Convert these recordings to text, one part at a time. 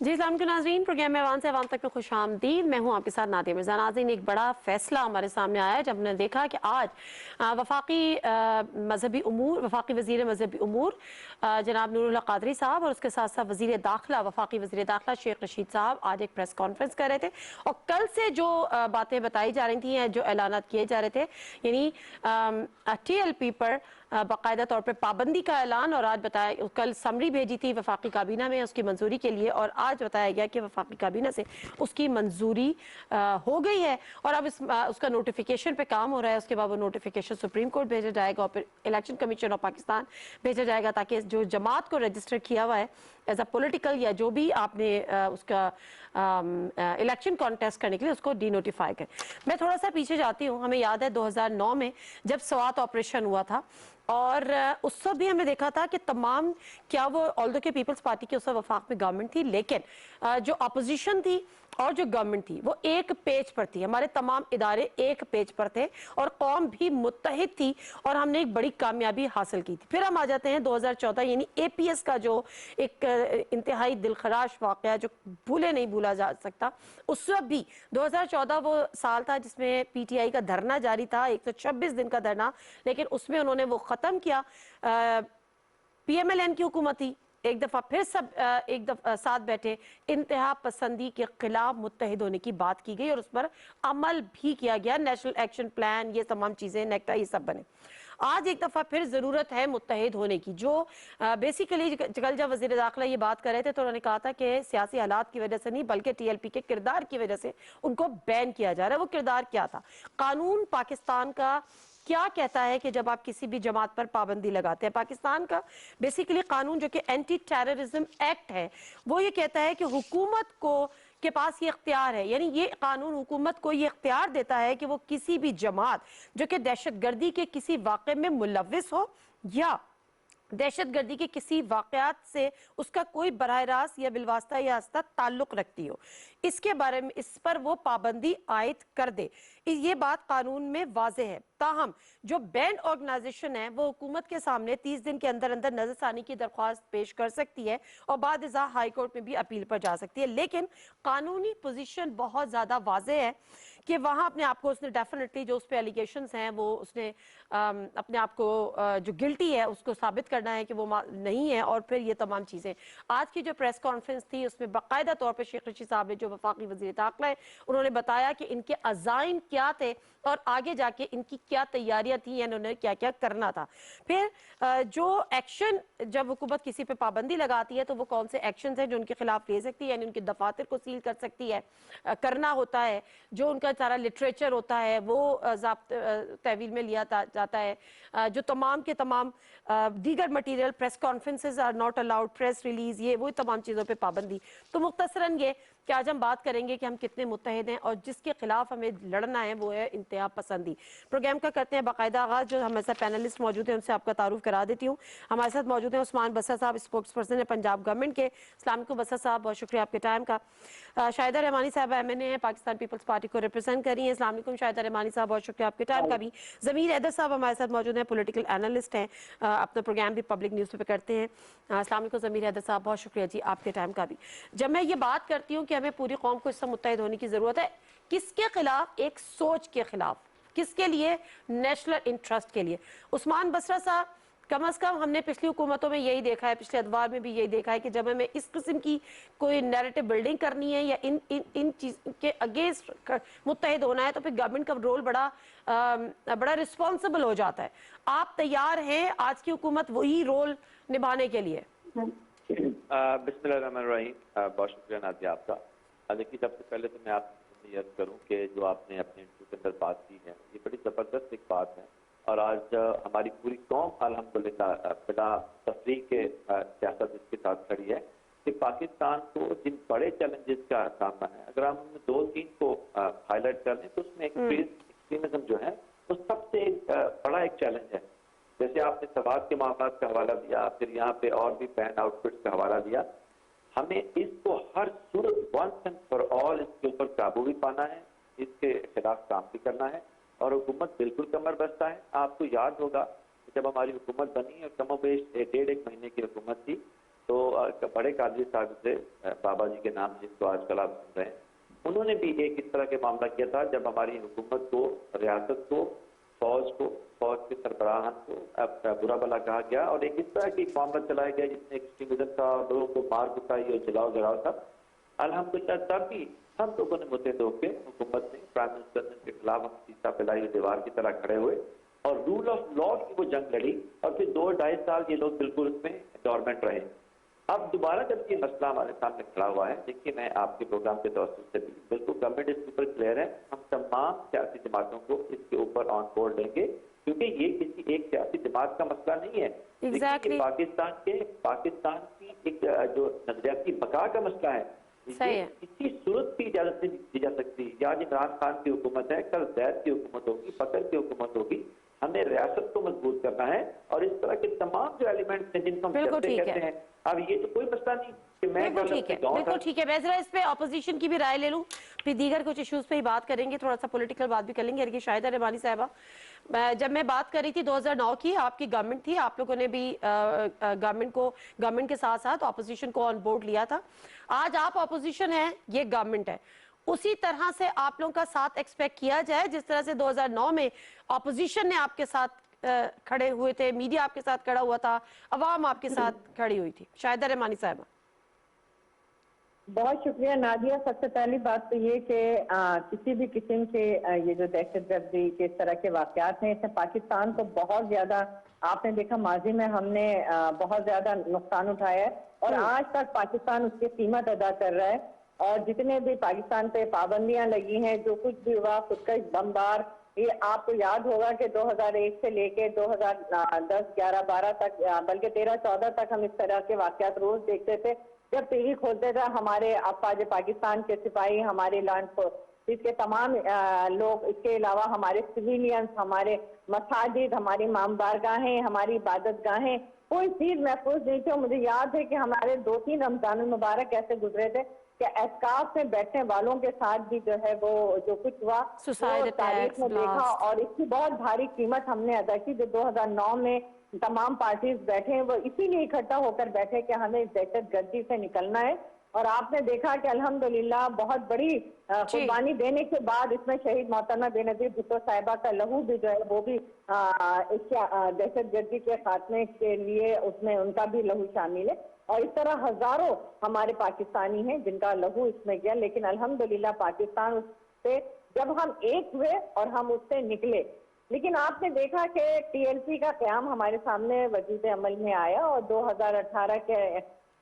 जी अस्सलाम वालेकुम नाज़रीन, प्रोग्राम में अवान से अवाम तक में खुश आमदीद। मैं हूँ आपके साथ नादिया मिर्ज़ा। नाज़रीन, एक बड़ा फैसला हमारे सामने आया है जब हमने देखा कि आज वफाकी मजहबी उमूर, वफाकी वज़ीर मजहबी उमूर जनाब नूरुल हक क़ादरी साहब और उसके साथ साथ वज़ीर दाखिला, वफाकी वज़ीर दाखिला शेख रशीद साहब आज एक प्रेस कॉन्फ्रेंस कर रहे थे और कल से जो बातें बताई जा रही थी, जो ऐलानात किए जा रहे थे, यानी TLP पर बाकायदा तौर पर पाबंदी का ऐलान। और आज बताया, कल समरी भेजी थी वफाकी काबीना में उसकी मंजूरी के लिए और आज बताया गया कि वफाकी काबीना से उसकी मंजूरी हो गई है और अब उसका नोटिफिकेशन पे काम हो रहा है। उसके बाद वो नोटिफिकेशन सुप्रीम कोर्ट भेजा जाएगा और फिर इलेक्शन कमीशन ऑफ पाकिस्तान भेजा जाएगा ताकि जो जमात को रजिस्टर किया हुआ है एज अ पॉलिटिकल या जो भी आपने उसका इलेक्शन कॉन्टेस्ट करने के लिए उसको डीनोटिफाई करें। मैं थोड़ा सा पीछे जाती हूँ। हमें याद है 2009 में जब स्वात ऑपरेशन हुआ था और उस वक्त भी हमने देखा था कि तमाम, क्या वो ऑल्दो के पीपल्स पार्टी की उस वक्त वफाक में गवर्नमेंट थी, लेकिन जो अपोजिशन थी और जो गवर्नमेंट थी वो एक पेज पर थी। हमारे तमाम इदारे एक पेज पर थे और कौम भी मुत्तहिद थी और हमने एक बड़ी कामयाबी हासिल की थी। फिर हम आ जाते हैं 2014, यानी APS का जो एक इंतहाई दिलखराश वाकया जो भूले नहीं भूला जा सकता। उस वक्त भी 2014 वो साल था जिसमें PTI का धरना जारी था, 126 दिन का धरना, लेकिन उसमें उन्होंने वो ख़त्म किया। PMLN की हुकूमत थी, एक दफ़ा फिर सब एक दफ़ा साथ बैठे, इंतहा पसंदी के खिलाफ मुत्तहिद होने की बात की गई और उस पर अमल भी किया गया। नेशनल एक्शन प्लान, ये तमाम चीज़ें, नेक्टा, ये सब बने। आज एक दफ़ा फिर ज़रूरत है मुत्तहिद होने की। जो बेसिकली कल जब वज़ीर दाखिला ये बात कर रहे थे तो उन्होंने कहा था कि सियासी हालात की वजह से नहीं बल्कि TLP के किरदार की वजह से उनको बैन किया जा रहा है। वो किरदार क्या था? कानून पाकिस्तान का क्या कहता है कि जब आप किसी भी जमात पर पाबंदी लगाते हैं, पाकिस्तान का बेसिकली कानून जो कि एंटी टेररिज्म एक्ट है, वो ये कहता है कि हुकूमत को के पास ये इख्तियार है, यानी ये कानून हुकूमत को ये इख्तियार देता है कि वो किसी भी जमात जो कि दहशतगर्दी के किसी वाक़े में मुलव्विस हो या दहशतगर्दी के किसी वाकयात से उसका कोई बराह रास्त या बिलवास्ता या हस्ता ताल्लुक रखती हो, इसके बारे में, इस पर वो पाबंदी आयद कर दे। ये बात कानून में वाज़ेह है। ताहम जो बैंड ऑर्गेनाइजेशन है वो हुकूमत के सामने 30 दिन के अंदर अंदर नजरसानी की दरख्वास्त पेश कर सकती है और बाद इज़ा हाई कोर्ट में भी अपील पर जा सकती है। लेकिन कानूनी पोजीशन बहुत ज़्यादा वाज़ेह है कि वहाँ अपने आप को उसने डेफिनेटली, जो उस पर एलिगेशंस हैं वो उसने अपने आप को जो गिल्टी है उसको साबित करना है कि वो नहीं है। और फिर ये तमाम चीज़ें, आज की जो प्रेस कॉन्फ्रेंस थी उसमें बाकायदा तौर पर शेख रशीद साहब ने, जो वफाकी वज़ीर दाखिला है, उन्होंने बताया कि इनके अज़ाइम क्या थे और आगे जाके इनकी क्या तैयारियां थी या इन्होंने क्या क्या करना था। फिर जो एक्शन, जब हुकूमत किसी पे पाबंदी लगाती है तो वो कौन से एक्शन हैं जो उनके खिलाफ ले सकती है, यानी उनके दफातर को सील कर सकती है, करना होता है, जो उनका सारा लिटरेचर होता है वो तहवील में लिया जाता है, जो तमाम के तमाम दीगर material, press conferences are not allowed, press release, ये वो तमाम चीज़ों पे पाबंदी। तो मुख्तसरन ये कि आज हम बात करेंगे कि हम कितने मुत्तहिद हैं और जिसके खिलाफ हमें लड़ना है वो है इंतहा पसंदी। प्रोग्राम का करते हैं बाकायदा आगाज। जो हमारे साथ पैनलिस्ट मौजूद हैं उनसे आपका तारुफ करा देती हूँ। हमारे साथ मौजूद हैं उस्मान बसर साहब, स्पोक्स पर्सन है पंजाब गवर्नमेंट के। अस्सलाम वालेकुम बसर साहब, बहुत शुक्रिया आपके टाइम का। शाहिदा रहमानी साहब MNA है, पाकिस्तान पीपल्स पार्टी को रिप्रेजेंट करी है। अस्सलाम वालेकुम शाहिदा रहमानी साहब, बहुत शुक्रिया आपके टाइम का भी। ज़मीर हैदर साहब हमारे साथ मौजूद हैं, पॉलिटिकल एनालिस्ट हैं, अपना प्रोग्राम भी पब्लिक न्यूज़ पे करते हैं। अस्सलाम वालेकुम ज़मीर हैदर साहब, बहुत शुक्रिया जी आपके टाइम का भी। जब मैं ये बात करती हूँ कि हमें पूरी कौम को इससे मुत्तहिद होने की ज़रूरत है, किसके खिलाफ? एक सोच के खिलाफ। किसके लिए? नेशनल इंटरेस्ट के लिए। उस्मान बसरा साहब, कम अज कम हमने पिछली हुकूमतों में यही देखा है, पिछले अदवार में भी यही देखा है कि जब हमें इस किस्म की कोई नैरेटिव बिल्डिंग करनी है या इन चीज के अगेंस्ट मुत्तहिद होना है तो फिर गवर्नमेंट का रोल बड़ा रिस्पॉन्सिबल हो जाता है। आप तैयार हैं आज की हुकूमत वही रोल निभाने के लिए? बिस्मिल्लाहिर्रहमानिर्रहीम, बहुत शुक्रिया नादिया आपका। देखिए, सबसे पहले तो मैं आपसे यह करूँ कि जो आपने अपने इंटरव्यू के अंदर बात की है ये बड़ी ज़बरदस्त एक बात है और आज हमारी पूरी कौम अल्हम्दुलिल्लाह बिला तफरीक के सियासत इसके साथ खड़ी है कि पाकिस्तान को जिन बड़े चैलेंजेस का सामना है, अगर हम दो तीन को हाईलाइट कर लें तो उसमें एक्सट्रीमिज्म जो है वो सबसे बड़ा एक चैलेंज है। जैसे आपने सवाद के मामला का हवाला दिया, फिर यहाँ पे और भी बैन आउटफिट्स का हवाला दिया, हमें इसको हर सूरत वंस एंड फॉर ऑल इसके ऊपर काबू भी पाना है, इसके खिलाफ काम भी करना है और हुकूमत बिल्कुल कमर बस्ता है। आपको याद होगा कि जब हमारी हुकूमत बनी और कमोबेश 1.5 महीने की हुकूमत थी तो बड़े कादरी साहब से बाबा जी के नाम जिसको आजकल आप सुन रहे हैं, उन्होंने भी एक इस तरह के मामला किया था जब हमारी हुकूमत को, रियासत को, फौज के सरबराहान को बुरा भला कहा गया और एक इस तरह की मामला चलाया गया जिसमें एक्सट्रीमिज्म था, लोगों को मार कुटाई और जलाओ था। अल्हम्दुलिल्लाह तब भी हम लोगों ने मुतहद होकर हुकूमत ने, प्राइम मिनिस्टर ने के खिलाफ हम सीसा फैलाई दीवार की तरह खड़े हुए और रूल ऑफ लॉ की वो जंग लड़ी और फिर 2-2.5 साल ये लोग बिल्कुल उसमें डोरमेंट रहे। अब दोबारा जब ये मसला हमारे सामने खड़ा हुआ है, देखिए मैं आपके प्रोग्राम के तवज्जुह से भी बिल्कुल गवर्नमेंट इसके ऊपर क्लियर है, हम तमाम सियासी जमातों को इसके ऊपर ऑन बोर्ड लेंगे क्योंकि ये किसी एक सियासी जमात का मसला नहीं है। Exactly. पाकिस्तान की एक जो नजरियाती बका का मसला है। सही है। किसी सूरत की इजाजत नहीं दी जा सकती। आज इमरान खान की हुकूमत है, कल जैद की हुकूमत होगी, फकर की हुकूमत होगी। हमें रियासत को मजबूत करना है और इस तरह के तमाम जो एलिमेंट्स हैं जिनको हम कहते हैं, अब ये तो कोई मसला नहीं कि मैं बिल्कुल ठीक है। मैं जरा इस पे ऑपोजिशन की भी राय ले लूं, फिर दीगर कुछ इश्यूज पे ही बात करेंगे, थोड़ा सा पॉलिटिकल बात भी कर लेंगे। यानी कि शाहिदा रहमानी साहिबा, जब मैं बात कर रही थी 2009 की, आपकी गवर्नमेंट थी, आप लोगों ने भी गवर्नमेंट के साथ साथ ऑपोजिशन को ऑन बोर्ड लिया था। आज आप ऑपोजिशन है, ये गवर्नमेंट है, उसी तरह से आप लोगों का साथ एक्सपेक्ट किया जाए जिस तरह से 2009 में ऑपोजिशन ने आपके साथ खड़े हुए थे, मीडिया आपके साथ खड़ा हुआ था, अवाम आपके साथ खड़ी हुई थी। शाहिदा रहमानी साहिबा। बहुत शुक्रिया नादिया। सबसे पहली बात तो ये कि किसी भी किस्म के ये जो दहशतगर्दी के इस तरह के वाकयात हैं, इसमें पाकिस्तान को बहुत ज्यादा, आपने देखा माजी में हमने बहुत ज्यादा नुकसान उठाया है और आज तक पाकिस्तान उसकी कीमत अदा कर रहा है। और जितने भी पाकिस्तान पे पाबंदियां लगी हैं, जो कुछ भी हुआ, खुदकश बमबार, ये आपको याद होगा कि 2001 से लेके 2010, 11, 12 तक, बल्कि 13, 14 तक हम इस तरह के वाकयात रोज देखते थे। जब टीवी खोलते थे, हमारे अफवाज पाकिस्तान के सिपाही, हमारे लॉ एनफोर्समेंट के तमाम लोग, इसके अलावा हमारे सिविलियंस, हमारे मसाजिद, हमारी मामबारगाहें, हमारी इबादत गाहें, कोई चीज महफूज नहीं थी। मुझे याद है कि हमारे 2-3 रमजान मुबारक ऐसे गुजरे थे कि एहतिकाफ में बैठने वालों के साथ भी जो है वो जो कुछ हुआ तारीख में देखा और इसकी बहुत भारी कीमत हमने अदा की। जो 2009 में तमाम पार्टीज बैठे हैं वो इसीलिए इकट्ठा होकर बैठे कि हमें दहशतगर्दी से निकलना है। और आपने देखा कि अल्हम्दुलिल्लाह बहुत बड़ी कुर्बानी देने के बाद इसमें शहीद मोहतरमा बेनजीर भुट्टो साहिबा का लहू भी जो है वो भी दहशतगर्दी के खात्मे के लिए उसमें उनका भी लहू शामिल है। और इस तरह हजारों हमारे पाकिस्तानी हैं जिनका लहू इसमें गया। लेकिन अल्हम्दुलिल्लाह पाकिस्तान उससे, जब हम एक हुए और हम उससे निकले, लेकिन आपने देखा कि TLP का क़याम हमारे सामने वजूद अमल में आया और 2018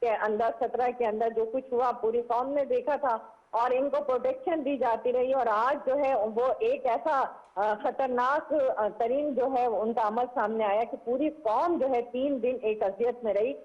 के अंदर, 17 के अंदर जो कुछ हुआ पूरी कौम ने देखा था और इनको प्रोटेक्शन दी जाती रही। और आज जो है वो एक ऐसा खतरनाक तरीन जो है उनका अमल सामने आया कि पूरी कौम जो है 3 दिन एक अजियत में रही।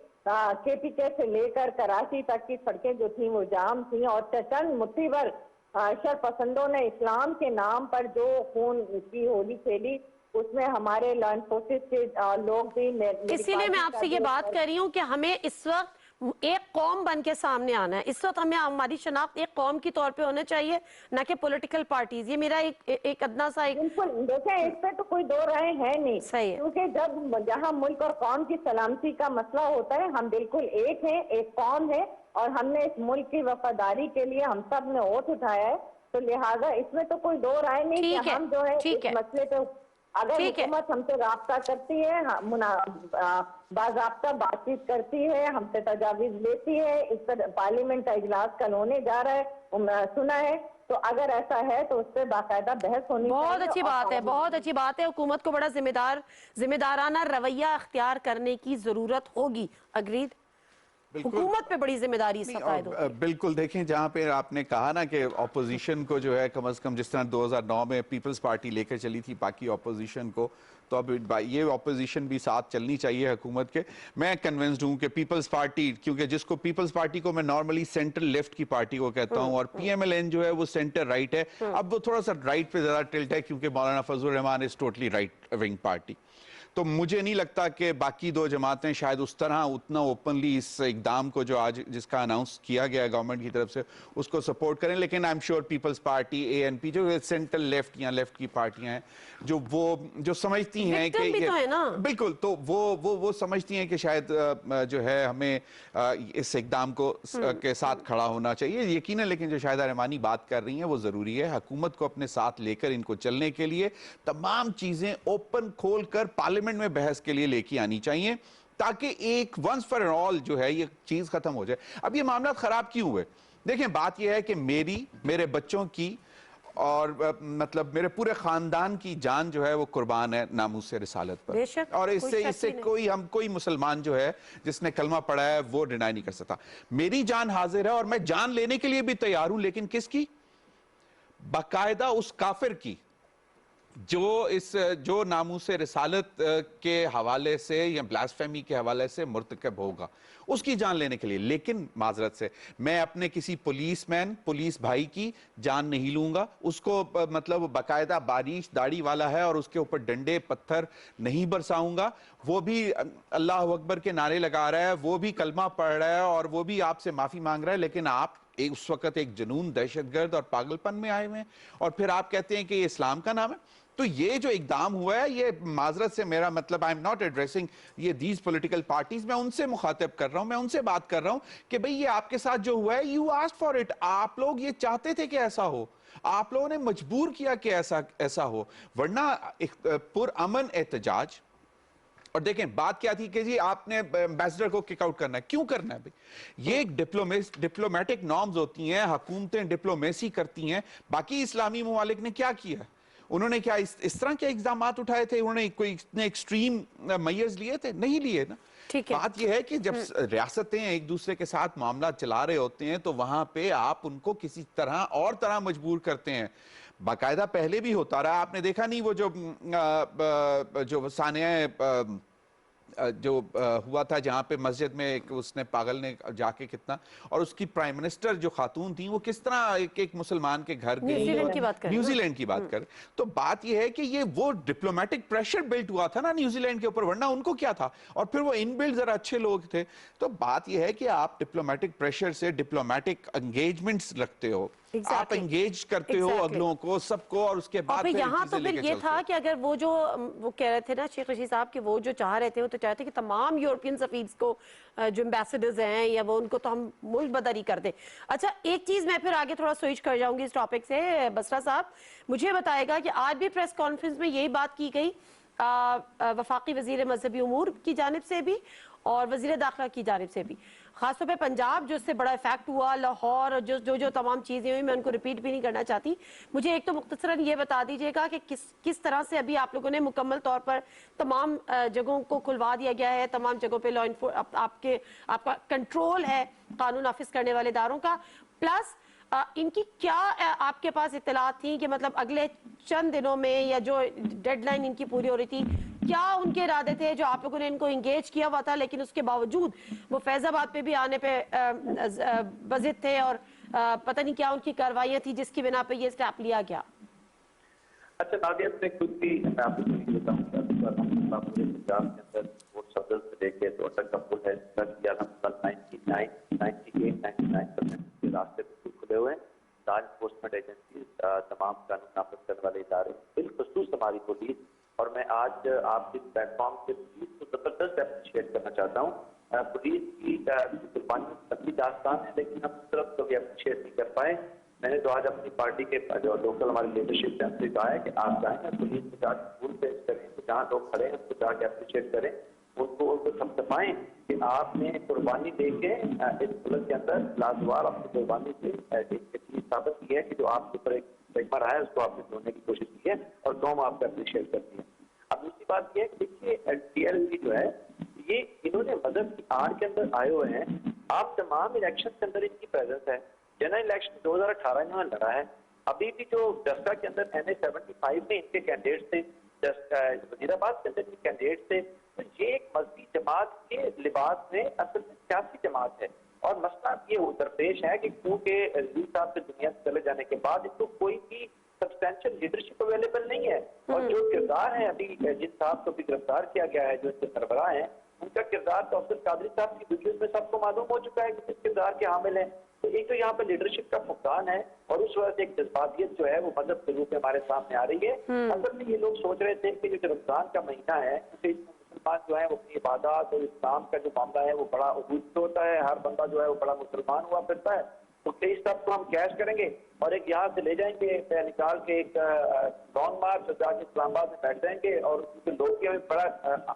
KPK से लेकर कराची तक की सड़कें जो थी वो जाम थी और चंद मुट्ठी भर शरपसंदों ने इस्लाम के नाम पर जो खून की होली खेली, उसमें हमारे लॉ एनफोर्समेंट के लोग भी। इसीलिए मैं आपसे ये बात कर रही हूँ कि हमें इस वक्त एक कौम बन के सामने आना है। इस वक्त हमें हमारी शनाख्त एक कौम की तौर पे होना चाहिए, न कि पॉलिटिकल पार्टीज। ये मेरा एक अदना सा एक बिल्कुल देखें, इस पे तो कोई दो राय है नहीं। सही है, क्योंकि जब जहाँ मुल्क और कौम की सलामती का मसला होता है, हम बिल्कुल एक हैं, एक कौम है और हमने इस मुल्क की वफादारी के लिए हम सब ने वोट उठाया है। तो लिहाजा इसमें तो कोई दो राय नहीं कि हम जो है इस मसले पे, अगर हुकूमत हमसे राब्ता करती है, बाज़ाब्ता बातचीत करती है, हमसे तजावीज़ लेती है, इस पर पार्लियामेंट का इजलास कल होने जा रहा है, सुना है, तो अगर ऐसा है तो उस पर बाकायदा बहस होनी चाहिए। बहुत अच्छी बात है, बहुत अच्छी बात है। हुकूमत को बड़ा जिम्मेदाराना रवैया अख्तियार करने की जरूरत होगी। अग्रीड, हुकूमत पे बड़ी जिम्मेदारी बिल्कुल। देखें, जहाँ पे आपने कहा ना कि ऑपोजिशन को जो है कम से कम जिस तरह 2009 में पीपल्स पार्टी लेकर चली थी बाकी ऑपोजिशन को, तो अब ये ऑपोजिशन भी साथ चलनी चाहिए हुकूमत के। मैं कन्विंस्ड हूँ कि पीपल्स पार्टी, क्योंकि जिसको पीपल्स पार्टी को मैं नॉर्मली सेंटर लेफ्ट की पार्टी को कहता हूँ और PMLN जो है वो सेंटर राइट है। अब वो थोड़ा सा राइट पे ज्यादा टिल्ट है क्योंकि Maulana Fazal Rahman is totally right wing party. तो मुझे नहीं लगता कि बाकी दो जमातें शायद उस तरह उतना ओपनली इस इकदाम को जो आज जिसका अनाउंस किया गया गवर्नमेंट की तरफ से उसको सपोर्ट करें, लेकिन I am sure people's party, ANP, जो सेंट्रल लेफ्ट या लेफ्ट की पार्टियां हैं जो समझती हैं कि भी तो है ना। बिल्कुल, तो वो समझती हैं कि शायद जो है हमें इस इकदाम को के साथ खड़ा होना चाहिए, यकीनन। लेकिन जो शाहिदा रहमानी बात कर रही हैं वो जरूरी है, हुकूमत को अपने साथ लेकर इनको चलने के लिए तमाम चीजें ओपन खोल कर पार्लियामेंट में बहस के लिए लेके आनी चाहिए, ताकि एक वंस फॉर ऑल जो है ये चीज खत्म हो जाए। अब ये मामला खराब क्यों हुए? देखें, बात यह है कि मेरे बच्चों की और मतलब मेरे पूरे खानदान की जान जो है वो कुर्बान है नामूस रिसालत पर, और इससे कोई मुसलमान जो है जिसने कलमा पढ़ा है वो डिनाई नहीं कर सकता। मेरी जान हाजिर है और मैं जान लेने के लिए भी तैयार हूं, लेकिन किसकी? बाकायदा उस काफिर की जो नामूस रिसालत के हवाले से या ब्लास्फेमी के हवाले से मुर्तकब होगा, उसकी जान लेने के लिए। लेकिन माजरत से मैं अपने किसी पुलिस भाई की जान नहीं लूंगा। उसको मतलब बाकायदा बारिश दाढ़ी वाला है और उसके ऊपर डंडे पत्थर नहीं बरसाऊंगा। वो भी अल्लाह अकबर के नारे लगा रहा है, वो भी कलमा पढ़ रहा है और वो भी आपसे माफी मांग रहा है, लेकिन आप उस वक्त एक जुनून, दहशतगर्द और पागलपन में आए हुए हैं, और फिर आप कहते हैं कि ये इस्लाम का नाम है। तो ये जो इकदाम हुआ है, ये माजरत से मेरा मतलब, आई एम नॉट एड्रेसिंग ये दीज पॉलिटिकल पार्टीज, मैं उनसे मुखातिब कर रहा हूं, मैं उनसे बात कर रहा हूं कि भाई ये आपके साथ जो हुआ है, यू आस्क्ड फॉर इट, आप लोग ये चाहते थे कि ऐसा हो, आप लोगों ने मजबूर किया कि ऐसा हो, वरना पुरअमन एहतजाज। और देखें बात क्या थी कि जी आपने एम्बेसडर को किक आउट करना है, क्यों करना है भाई? ये एक डिप्लोमेटिक नॉर्म्स होती हैं, हुकूमतें डिप्लोमेसी करती हैं। बाकी इस्लामी ममालिक ने क्या किया? उन्होंने क्या इस तरह के इल्जाम उठाए थे? उन्होंने कोई इतने एक्सट्रीम मेजर्स लिए थे? नहीं लिए ना। ठीक है। बात यह है कि जब रियासतें एक दूसरे के साथ मामला चला रहे होते हैं तो वहां पे आप उनको किसी तरह मजबूर करते हैं। बाकायदा पहले भी होता रहा, आपने देखा नहीं वो जो सानिया जो हुआ था जहां पे मस्जिद में उसने पागल ने जाके कितना, और उसकी प्राइम मिनिस्टर जो खातून थी वो किस तरह एक मुसलमान के घर गई, न्यूजीलैंड की बात कर, न्यूजीलैंड की बात कर। तो बात यह है कि ये वो डिप्लोमेटिक प्रेशर बिल्ट हुआ था ना न्यूजीलैंड के ऊपर, वरना उनको क्या था? और फिर वो इनबिल्ट जरा अच्छे लोग थे। तो बात यह है कि आप डिप्लोमेटिक प्रेशर से डिप्लोमेटिक एंगेजमेंट्स रखते हो, आप एंगेज करते हो अगलों को, सबको, और उसके बाद फिर यहाँ तो फिर ये था कि अगर वो कह रहे थे ना शेख रशीद साहब कि वो जो चाह रहे थे, वो तो चाहते कि तमाम यूरोपियन सफीर्स को जो एम्बेसडर्स हैं या वो उनको तो हम मुल्क बदरी कर दें। अच्छा, एक चीज मैं फिर आगे थोड़ा स्विच कर जाऊंगी इस टॉपिक से। बसरा साहब मुझे बताएगा कि आज भी प्रेस कॉन्फ्रेंस में यही बात की गई वफाकी वजीर मजहबी उमूर की जानिब से भी और वजीर दाखिला की जानिब से भी, खासतौर पे पंजाब जो इससे बड़ा इफेक्ट हुआ, लाहौर, जो तमाम चीज़ें हुई, मैं उनको रिपीट भी नहीं करना चाहती। मुझे एक तो मुख्तसरन ये बता दीजिएगा कि किस तरह से अभी आप लोगों ने मुकम्मल तौर पर तमाम जगहों को खुलवा दिया गया है, तमाम जगहों पे लॉ आपका कंट्रोल है कानून नाफिज करने वाले इदारों का, प्लस इनकी क्या आपके पास इत्तलात थी कि मतलब अगले चंद दिनों में या जो डेडलाइन इनकी पूरी हो रही थी, क्या उनके इरादे थे जो आप लोगों ने इनको इंगेज किया हुआ था, लेकिन उसके बावजूद वो फैजाबाद पे भी आने पे बजिद थे और पता नहीं क्या उनकी कार्रवाइयां थी जिसकी बिना पे ये स्टेप लिया गया? अच्छा नादिया, मैं खुद भी मैं आपको बताऊं कि पूरे पंजाब के अंदर वोट सदर से लेके तो तक का पुल है, 99% के रास्ते खुले हुए हैं। लॉ एनफोर्समेंट एजेंसी, तमाम कानून नाफिज करने वाले इदारे, बिलखुसूस हमारी पुलिस, और मैं आज आपके प्लेटफॉर्म से पुलिस को जबरदस्त अप्रिशिएट करना चाहता हूँ। पुलिस की कुर्बानी लंबी दास्तान है, लेकिन हम उस तरफ कभी अप्रिशिएट नहीं कर पाए। मैंने तो आज अपनी पार्टी के जो लोकल हमारी लीडरशिप है उनसे कहा है कि आप जाएं पुलिस को जाकर फूल पेश करें, तो जहाँ लोग खड़े हैं उसको जाके अप्रिशिएट करें, उनको समझाएं कि आपने कुर्बानी दे के इस मुल्क के अंदर लाजवाब अपनी कुर्बानी से चीज साबित की है कि जो आपके ऊपर एक स्टिग्मा रहा है उसको आपने धोने की कोशिश की है और कौम आपको अप्रिशिएट करती है। अब दूसरी बात यह है कि देखिए टीआरएस जो है ये इन्होंने मदद की आड़ के अंदर आए हुए हैं। आप तमाम इलेक्शन के अंदर इनकी प्रेजेंस है। जनरल इलेक्शन 2018 इन्होंने लड़ा है। अभी भी जो जस्टा के अंदर NA-75 में इनके कैंडिडेट्स थे, वजीराबाद के अंदर इनके कैंडिडेट्स थे। तो ये एक मजहबी जमात के लिबास में असल में सियासी जमात है। और मसला ये दरपेश है कि क्योंकि रजीव साहब के दुनिया से चले जाने के बाद इनको कोई भी सब्सटेंशियल लीडरशिप अवेलेबल नहीं है। और जो किरदार है, अभी जिन साहब को भी गिरफ्तार किया गया है, जो इनके सरबराह हैं, उनका किरदार तो अफसर कादरी साहब की वीडियोज में सबको मालूम हो चुका है कि किस किरदार के हामिल है। तो एक तो यहाँ पे लीडरशिप का फुकदान है और उस वजह से एक जज्बातियत जो है वो मजहब के रूप में हमारे सामने आ रही है। असल में ये लोग सोच रहे थे कि जो रमजान का महीना है, क्योंकि इसमें मुसलमान जो है वो अपनी इबादत और इस्लाम का जो मामला है वो बड़ा अबूझ होता है, हर बंदा जो है वो बड़ा मुसलमान हुआ फिरता है। तो 23 तक तो हम कैश करेंगे और एक यहाँ से ले जाएंगे निकाल के एक लॉन्ग मार्च जाके इस्लामाबाद में बैठ जाएंगे और उनके लोग भी हमें बड़ा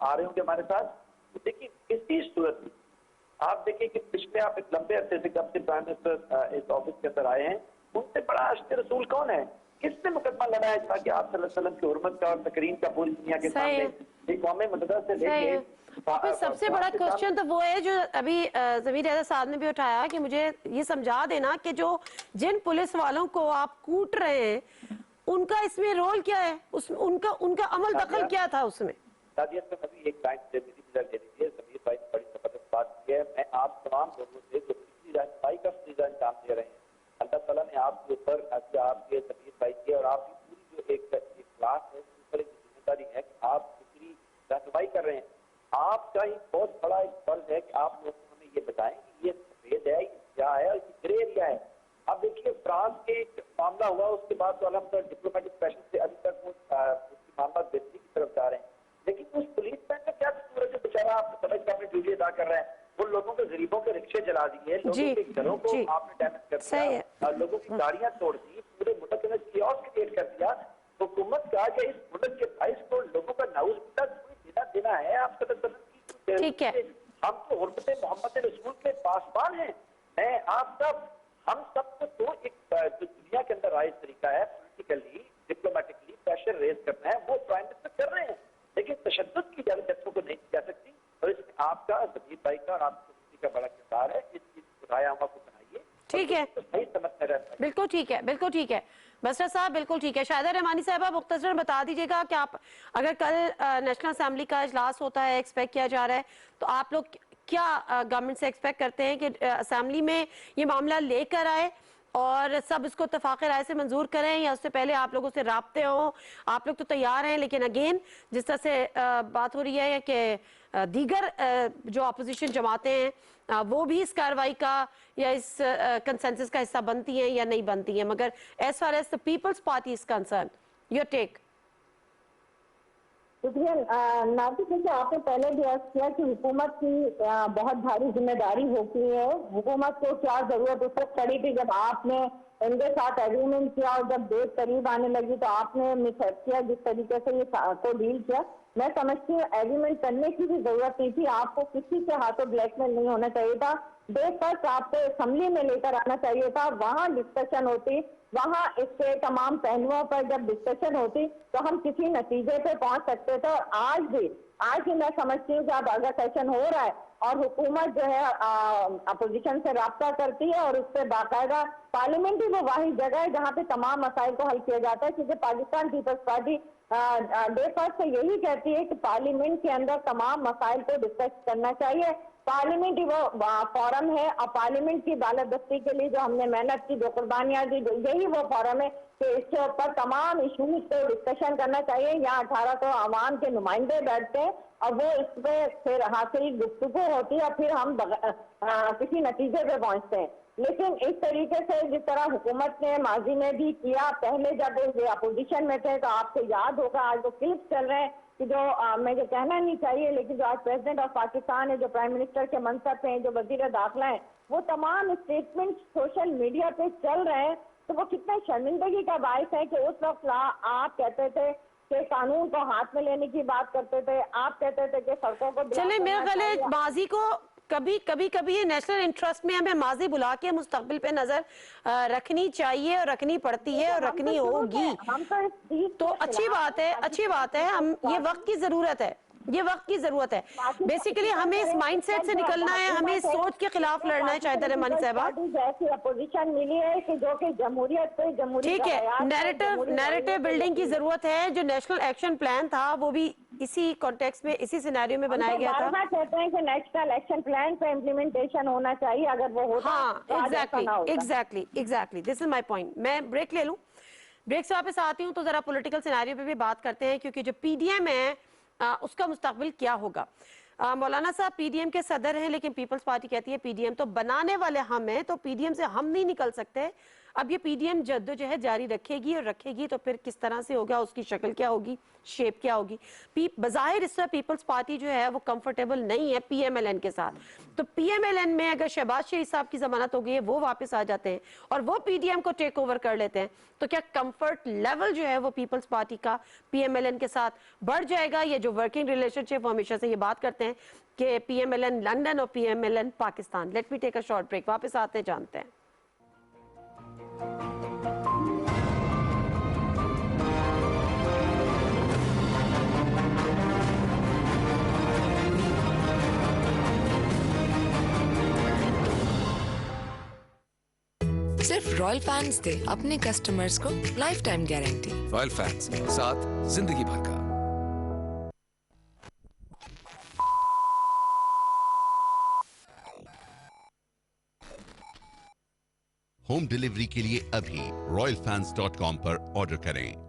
आ रहे होंगे हमारे साथ। तो देखिए इसी सूरत में आप देखिए कि पिछले आप एक लंबे अरसे से कब से प्राइम मिनिस्टर इस ऑफिस के अंदर आए हैं, उनसे बड़ा अश्क रसूल कौन है? किसने मुकदमा लड़ा है ताकि आप सल्लल्लाहु अलैहि वसल्लम की हुर्मत का और तकरीम का पूरी दुनिया के सामने एक कौम मुतहदा से लेके। और फिर सबसे बड़ा क्वेश्चन तो वो है जो अभी ज़मीर रज़ा साहब ने भी उठाया कि मुझे ये समझा देना कि जो जिन पुलिस वालों को आप कूट रहे हैं उनका इसमें रोल क्या है, उनका अमल दखल क्या था उसमें? तादियत में अभी एक टाइम से मेरी नजर दे दीजिए, ज़मीर भाई बड़ी जबरदस्त बात की है। मैं आप तमाम लोगों से जो पिछली रहनुमाई का फरीज़ा अंजाम दे रहे हैं, अल्लाह ताला ने आपके ऊपर आपके ज़मीर भाई की और आपकी पूरी जो एक क्लास है उसके ऊपर एक जिम्मेदारी है कि आप दूसरी रहनुमाई कर रहे हैं। आपका ही बहुत बड़ा एक फर्ज है कि आप लोगों को हमें ये बताएं कि ये सफेद है, ये क्या है और ये ग्रे एरिया है। अब देखिए फ्रांस के एक मामला हुआ, उसके बाद तो अलहमद डिप्लोमेटिक प्रेशर से अभी तक वो उसकी मामला बेहतरी की तरफ जा रहे हैं, लेकिन उस पुलिस मैन का क्या कसूर है जो बेचारा आप समझ के अपनी ड्यूटी अदा कर रहे हैं? वो लोगों के गरीबों के रिक्शे जला दिए, लोगों के घरों को आपने डैमेज कर दिया, लोगों की गाड़ियां तोड़ दी, पूरे मुल्क के अंदर कियोस्क क्रिएट कर दिया। हुकूमत का कि इस मुल्क के 22 करोड़ लोगों का नाउज बिल्ला देना है आप की। ठीक है, हम तो हुर्मत मोहम्मद रसूल के पासबान हैं। मैं आप सब हम सबको तो एक जो दुनिया के अंदर राइज तरीका है पॉलिटिकली डिप्लोमेटिकली प्रेशर रेज करना है, वो प्राइम मिनिस्टर कर रहे हैं, लेकिन तशद्दुद की इजाजत बच्चों को नहीं दी जा सकती। और इसमें आपका ज़मीर भाई का और आपकी का बड़ा किरदार है। इस चीज को रायामा को बनाइए, ठीक है, तो सही समझ में रहता है। बिल्कुल ठीक है, बिल्कुल ठीक है बसरा साहब, बिल्कुल ठीक है। शाहिदा रहमानी साहब मुख्तसर बता दीजिएगा कि आप अगर कल नेशनल असेंबली का इजलास होता है, एक्सपेक्ट किया जा रहा है, तो आप लोग क्या गवर्नमेंट से एक्सपेक्ट करते हैं कि असेंबली में ये मामला लेकर आए और सब इसको इत्तेफाक राय से मंजूर करें, या उससे पहले आप लोगों से राब्ते हों? आप लोग तो तैयार हैं, लेकिन अगेन जिस तरह से बात हो रही है कि दीगर जो अपोजिशन जमातें हैं वो भी इस कार्रवाई का या इस कंसेंसस का हिस्सा बनती हैं या नहीं बनती हैं, मगर as far as the people's party is concerned, your take? देखिए नाज़िर, जैसे आपने पहले भी अर्ज किया कि हुकूमत की बहुत भारी जिम्मेदारी होती है। हुकूमत को क्या जरूरत उस वक्त पड़ी थी जब आपने इनके साथ एग्रीमेंट किया और जब डेट करीब आने लगी तो आपने मिसहैप किया जिस तरीके से ये को डील किया। मैं समझती हूँ एग्रीमेंट करने की भी जरूरत नहीं थी, आपको किसी के हाथों ब्लैकमेल नहीं होना चाहिए था। डेट फर्स्ट आपको असेंबली में लेकर आना चाहिए था, वहाँ डिस्कशन होती, वहाँ इसके तमाम पहलुओं पर जब डिस्कशन होती तो हम किसी नतीजे पे पहुंच सकते थे। और आज भी मैं समझती हूँ कि अब अगर सेशन हो रहा है और हुकूमत जो है अपोजिशन से राब्ता करती है और उस पर बाकायदा पार्लियामेंट ही वो वाहिद जगह है जहाँ पे तमाम मसाइल को हल किया जाता है, क्योंकि Pakistan people's party day first से यही कहती है कि पार्लियामेंट के अंदर तमाम मसाइल को डिस्कस करना चाहिए। पार्लियामेंट ही वो फोरम है और पार्लियामेंट की बालादस्ती के लिए जो हमने मेहनत की, जो कुर्बानियां दी, यही वो फोरम है कि इसके ऊपर तमाम इशूज को डिस्कशन करना चाहिए। यहाँ 1800 आवाम के नुमाइंदे बैठते हैं और वो इस पे फिर हासिल गुफ्तगू होती है और फिर हम किसी नतीजे पे पहुंचते हैं। लेकिन इस तरीके से जिस तरह हुकूमत ने माजी में भी किया, पहले जब ये अपोजिशन में थे तो आपको याद होगा आज जो क्लिप्स चल रहे हैं कि जो मुझे कहना नहीं चाहिए, लेकिन जो आज प्रेसिडेंट ऑफ पाकिस्तान है, जो प्राइम मिनिस्टर के मनसब पे हैं, जो वजीर दाखिला है, वो तमाम स्टेटमेंट सोशल मीडिया पे चल रहे हैं। तो वो कितना शर्मिंदगी का बायस है कि उस वक्त आप कहते थे कि कानून को हाथ में लेने की बात करते थे, आप कहते थे कि सड़कों को चले मेरा ख्याल है माजी को कभी ये नेशनल इंटरेस्ट में हमें माजी बुला के मुस्तकबिल पे नजर रखनी चाहिए और रखनी पड़ती है और रखनी होगी। तो अच्छी बात है, हम ये वक्त की जरूरत है, ये वक्त की जरूरत है। बेसिकली हमें इस माइंडसेट से निकलना है, हमें इस सोच के खिलाफ लड़ना है। शाहिदा रहमानी साहबा, जैसी अपोजिशन मिली है कि जो कि जमहूरियत पे ठीक है, नैरेटिव बिल्डिंग की जरूरत है। जो नेशनल एक्शन प्लान था वो भी इसी कॉन्टेक्स्ट में, इसी सिनेरियो में बनाया गया था। कहते हैं कि नेशनल एक्शन प्लान पे इम्प्लीमेंटेशन होना चाहिए, अगर वो होता। हाँ, exactly, this is my point. मैं ब्रेक ले लूं, ब्रेक से वापस आती हूँ तो जरा पॉलिटिकल सिनेरियो पे भी बात करते हैं, क्योंकि जो पीडीएम है उसका मुस्तकबिल क्या होगा। मौलाना साहब पीडीएम के सदर हैं, लेकिन पीपल्स पार्टी कहती है पीडीएम तो बनाने वाले हम हैं, तो पीडीएम से हम नहीं निकल सकते। अब ये पीडीएम जद्दोजहद जारी रखेगी और रखेगी तो फिर किस तरह से होगा, उसकी शक्ल क्या होगी, शेप क्या होगी। बज़ाहिर इस तरह पीपल्स पार्टी जो है वो कंफर्टेबल नहीं है पीएमएलएन के साथ। तो पीएमएलएन में अगर शहबाज शरीफ साहब की जमानत हो गई है, वो वापस आ जाते हैं और वो पीडीएम को टेक ओवर कर लेते हैं, तो क्या कंफर्ट लेवल जो है वो पीपल्स पार्टी का पीएमएलएन के साथ बढ़ जाएगा? ये जो वर्किंग रिलेशनशिप, हमेशा से ये बात करते हैं कि पीएमएलएन लंदन और PMLN Pakistan. Let me take a short break, वापस आते हैं, जानते हैं। सिर्फ रॉयल फैंस दे अपने कस्टमर्स को life time guarantee. Royal fans, साथ जिंदगी भर का। होम डिलीवरी के लिए अभी royalfans.com पर ऑर्डर करें।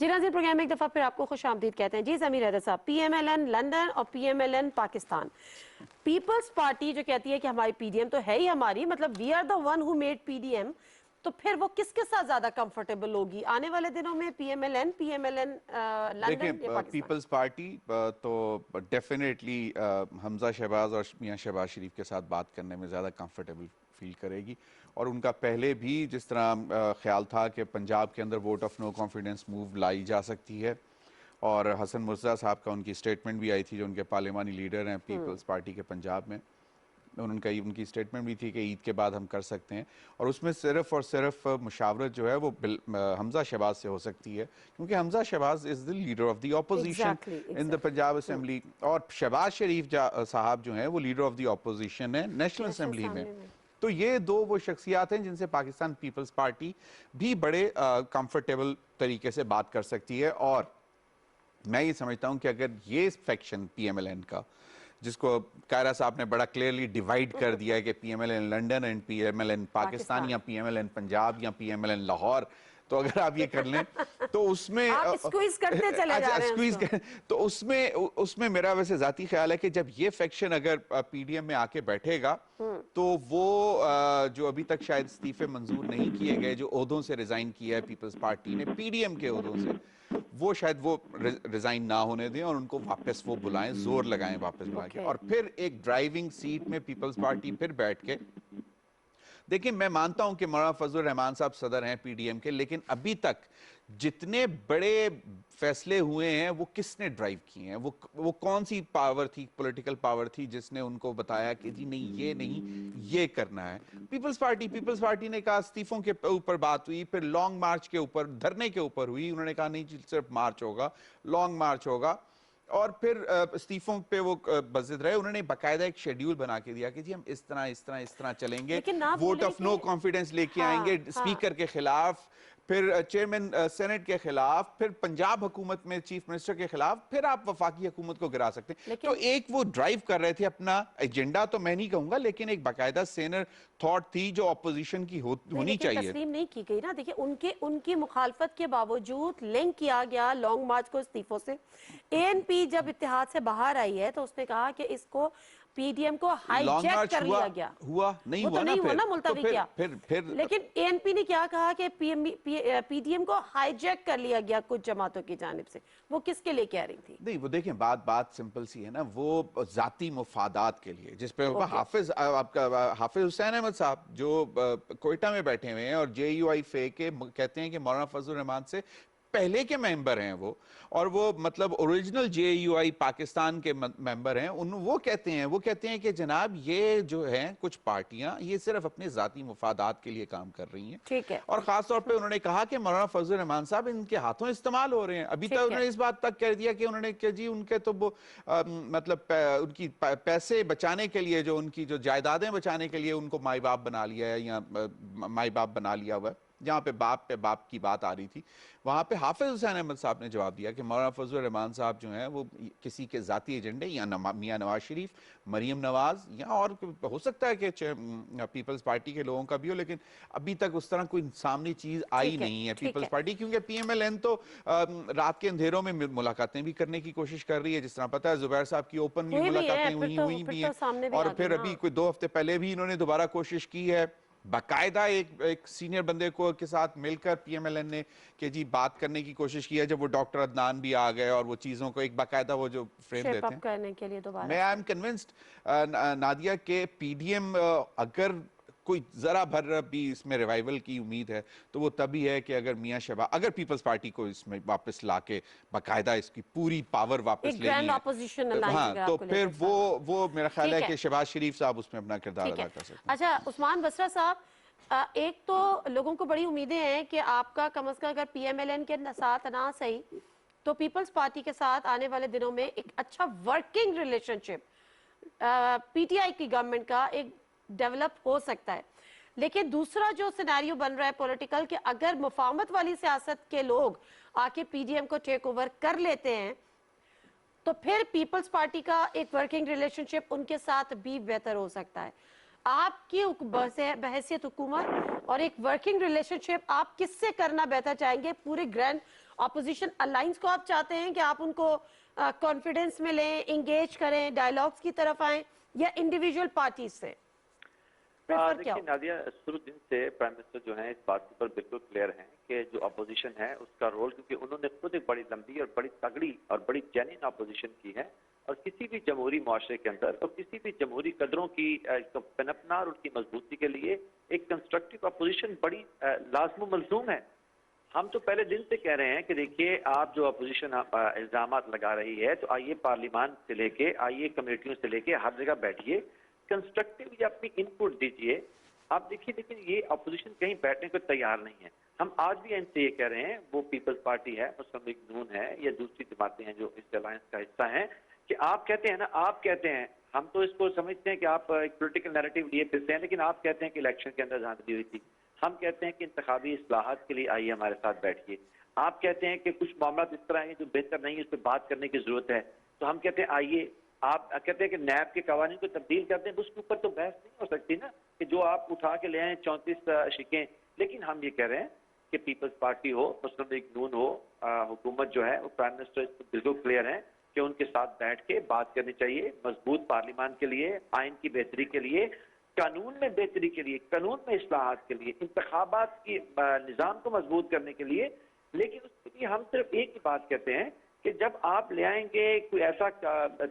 जी नाज़रीन, प्रोग्राम में एक दफ़ा फिर आपको खुश आमदीद कहते हैं। जी ज़मीर हैदर साहब, पीएमएलएन लंदन और पीएमएलएन पाकिस्तान, पीपल्स पार्टी जो कहती है कि हमारी पीडीएम तो है ही हमारी, मतलब we are the one who made PDM, तो फिर वो किसके साथ ज्यादा कंफर्टेबल होगी आने वाले दिनों में, पीएमएलएन लंदन या पाकिस्तान? पीपल्स पार्टी तो डेफिनेटली हमजा शहबाज और मियां शहबाज शरीफ के साथ बात करने में ज़्यादा कंफर्टेबल फील करेगी। और उनका पहले भी जिस तरह ख्याल था कि पंजाब के अंदर vote of no confidence move लाई जा सकती है, और हसन मुर्तज़ा साहब का उनकी स्टेटमेंट भी आई थी, जो उनके पार्लिमानी लीडर हैं पीपल्स पार्टी के पंजाब में, उनकी स्टेटमेंट भी थी कि ईद के बाद हम कर सकते हैं, और उसमें सिर्फ और सिर्फ मुशावरत जो है वो हमजा शहबाज से हो सकती है, क्योंकि Hamza Shahbaz is the leader of the opposition in the Punjab assembly, और शहबाज शरीफ साहब जो हैं वो लीडर ऑफ द ऑपोजिशन है नेशनल असेंबली में। तो ये दो वो शख्सियात हैं जिनसे पाकिस्तान पीपल्स पार्टी भी बड़े कंफर्टेबल तरीके से बात कर सकती है। और मैं ये समझता हूं कि अगर ये फैक्शन पीएमएलएन का, जिसको कायरा साहब ने बड़ा क्लियरली डिवाइड कर दिया है कि PMLN London and PMLN Pakistan या पीएमएलएन पंजाब या पीएमएलएन लाहौर, तो अगर आप ये कर लें तो उसमें आप स्क्वीज करते चले जा रहे हैं उसको। तो उसमें मेरा वैसे जाती ख्याल है कि जब ये फैक्शन अगर पीडीएम में आके बैठेगा तो वो जो अभी तक शायद इस्तीफे मंजूर नहीं किए गए, जो ओहदों से रिजाइन किया है पीपल्स पार्टी ने पीडीएम के ओहदों से, वो शायद वो रिजाइन ना होने दें और उनको वापस वो बुलाएं, जोर लगाएं वापस बुला के, और फिर एक ड्राइविंग सीट में पीपल्स पार्टी फिर बैठ के। देखिए, मैं मानता हूं कि मौलाना फजलुर रहमान साहब सदर हैं पीडीएम के, लेकिन अभी तक जितने बड़े फैसले हुए हैं वो किसने ड्राइव किए हैं? वो कौन सी पावर थी, पॉलिटिकल पावर थी, जिसने उनको बताया कि जी नहीं, ये करना है? पीपल्स पार्टी ने कहा, इस्तीफों के ऊपर बात हुई, फिर लॉन्ग मार्च के ऊपर, धरने के ऊपर हुई, उन्होंने कहा नहीं सिर्फ मार्च होगा, लॉन्ग मार्च होगा, और फिर इस्तीफों पे वो बज़िद रहे। उन्होंने बाकायदा एक शेड्यूल बना के दिया कि जी हम इस तरह चलेंगे, वोट ऑफ नो कॉन्फिडेंस लेके आएंगे स्पीकर के खिलाफ, फिर चेयरमैन सेनेट के खिलाफ, फिर पंजाब हुकूमत में चीफ मिनिस्टर के खिलाफ, फिर आप वफाकी हुकूमत को गिरा सकते हैं। तो एक वो ड्राइव कर रहे थे अपना एजेंडा, तो मैं नहीं कहूंगा, लेकिन एक बाकायदा सेनर थॉट थी जो ऑपोजिशन की होनी चाहिए। तस्लीम नहीं की गई ना। देखिए, उनकी मुखालफत के बावजूद लिंक किया गया लॉन्ग मार्च को इस्तीफों से। एएनपी जब इत्तेहाद से बाहर आई है तो उसने कहा कि इसको पीडीएम को हाईजैक कर लिया गया। नहीं वो हुआ तो ना, नहीं हुआ ना, तो मुलतवी किया। फिर लेकिन एएनपी ने क्या कहा कि पीडीएम को हाईजैक कर लिया गया कुछ जमातों की जानिब से। वो किसके लिए कह रही थी? नहीं, वो देखें, बात सिंपल सी है ना, वो जाती मुफादात के लिए, जिस पे हाफिज हुसैन अहमद साहब जो कोयटा में बैठे हुए हैं और जेयूआई फे के कहते हैं कि मौलाना फजलुर रहमान से पहले के मेंबर हैं वो, और वो मतलब ओरिजिनल जेयूआई पाकिस्तान के मेंबर हैं। वो कहते हैं कि जनाब ये जो है कुछ पार्टियां ये सिर्फ अपने जाती मुफादात के लिए काम कर रही हैं। ठीक है। और खास तौर पे उन्होंने कहा कि मौलाना फजलुर रहमान साहब इनके हाथों इस्तेमाल हो रहे हैं। अभी तक उन्होंने इस बात तक कह दिया कि उन्होंने कि जी उनके तो वो मतलब उनकी पैसे बचाने के लिए, जो उनकी जो जायदादें बचाने के लिए उनको माई बाप बना लिया है, या माई बाप बना लिया हुआ है। जहाँ पे बाप की बात आ रही थी, वहां पे हाफिज हुसैन अहमद साहब ने जवाब दिया कि मौलाना फजलुर रहमान साहब जो हैं वो किसी के जाती एजेंडे, या मियां नवाज शरीफ, मरियम नवाज, या और हो सकता है कि पीपल्स पार्टी के लोगों का भी हो, लेकिन अभी तक उस तरह कोई सामने चीज आई नहीं है पीपल्स पार्टी। क्योंकि पीएमएलएन तो रात के अंधेरों में मुलाकातें भी करने की कोशिश कर रही है, जिस तरह पता है जुबैर साहब की ओपन मुलाकातें हुई भी हैं, और फिर अभी कोई 2 हफ्ते पहले भी इन्होंने दोबारा कोशिश की है बाकायदा एक सीनियर बंदे को के साथ मिलकर पीएमएलएन ने कि जी बात करने की कोशिश की है, जब वो डॉक्टर अदनान भी आ गए और वो चीजों को एक बाकायदा वो जो फ्रेम देते हैं करने के लिए दोबारा। मैं आई एम कन्विंस्ड नादिया के पीडीएम अगर कोई जरा भर भी इसमें रिवाइवल की उम्मीद है तो वो तभी है कि अगर मियां शहबाज, अगर पीपल्स पार्टी को इसमें वापस लाके बाकायदा इसकी पूरी पावर वापस लेनी है, हाँ, तो फिर वो मेरा ख्याल है कि शहबाज शरीफ साहब उसमें अपना किरदार अदा कर सकते हैं। अच्छा, उस्मान बसरा साहब, एक तो लोगों को बड़ी उम्मीदें हैं कि आपका कम अज कम अगर पीएमएलएन के साथ ना सही तो पीपल्स पार्टी के साथ आने वाले दिनों में एक अच्छा वर्किंग रिलेशनशिप पीटीआई की गवर्नमेंट का एक डेवलप हो सकता है। लेकिन दूसरा जो सिनेरियो बन रहा है पॉलिटिकल, कि अगर मुफाहमत वाली सियासत के लोग आके पीडीएम को टेक ओवर कर लेते हैं तो फिर पीपल्स पार्टी का एक वर्किंग रिलेशनशिप उनके साथ भी बेहतर हो सकता है। आपकी बहैसियत हुकूमत और एक वर्किंग रिलेशनशिप आप किससे करना बेहतर चाहेंगे? पूरे ग्रैंड ऑपोजिशन अलायंस को आप चाहते हैं कि आप उनको कॉन्फिडेंस में लें, इंगेज करें, डायलॉग्स की तरफ आए, या इंडिविजुअल पार्टीज से? देखिए नादिया, शुरू दिन से प्राइम मिनिस्टर जो है इस बात के ऊपर बिल्कुल क्लियर हैं कि जो अपोजिशन है उसका रोल, क्योंकि उन्होंने खुद एक बड़ी लंबी और बड़ी तगड़ी और बड़ी जेन्युइन अपोजिशन की है, और किसी भी जमहूरी मुआशरे के अंदर और किसी भी जमहूरी कदरों की पनपना और उनकी मजबूती के लिए एक कंस्ट्रक्टिव अपोजिशन बड़ी लाजम मलजूम है। हम तो पहले दिन से कह रहे हैं कि देखिए, आप जो अपोजिशन इल्जामात लगा रही है, तो आइए पार्लियामान से लेके, आइए कमेटियों से लेके हर जगह बैठिए, कंस्ट्रक्टिव अपनी इनपुट दीजिए। आप देखिए, लेकिन ये अपोजिशन कहीं बैठने को तैयार नहीं है। हम आज भी इनसे ये कह रहे हैं, वो पीपल्स पार्टी है, मुस्लिम लीग नून है, या दूसरी जमातें हैं जो इस अलायंस का हिस्सा हैं, कि आप कहते हैं ना, आप कहते हैं, हम तो इसको समझते हैं कि आप एक पोलिटिकल नैरेटिव लिए फिरते हैं, लेकिन आप कहते हैं कि इलेक्शन के अंदर धांधली हुई थी। हम कहते हैं कि इंतखाबी इस्लाहात के लिए आइए हमारे साथ बैठिए। आप कहते हैं कि कुछ मामला इस तरह हैं जो बेहतर नहीं है, उस पर बात करने की जरूरत है, तो हम कहते हैं आइए। आप कहते हैं कि नैब के कवानीन को तब्दील कर दें, उसके ऊपर तो बहस नहीं हो सकती ना, कि जो आप उठा के ले आए 34 शिकें। लेकिन हम ये कह रहे हैं कि पीपल्स पार्टी हो, मुस्लिम लीग नून हो, हुकूमत जो है वो प्राइम मिनिस्टर बिल्कुल क्लियर है कि उनके साथ बैठ के बात करनी चाहिए, मजबूत पार्लियामान के लिए, आइन की बेहतरी के लिए, कानून में बेहतरी के लिए, कानून में इस्लाहात के लिए, इंतखाबात की निज़ाम को मजबूत करने के लिए। लेकिन उसके लिए हम सिर्फ एक ही बात कहते हैं कि जब आप ले आएंगे कोई ऐसा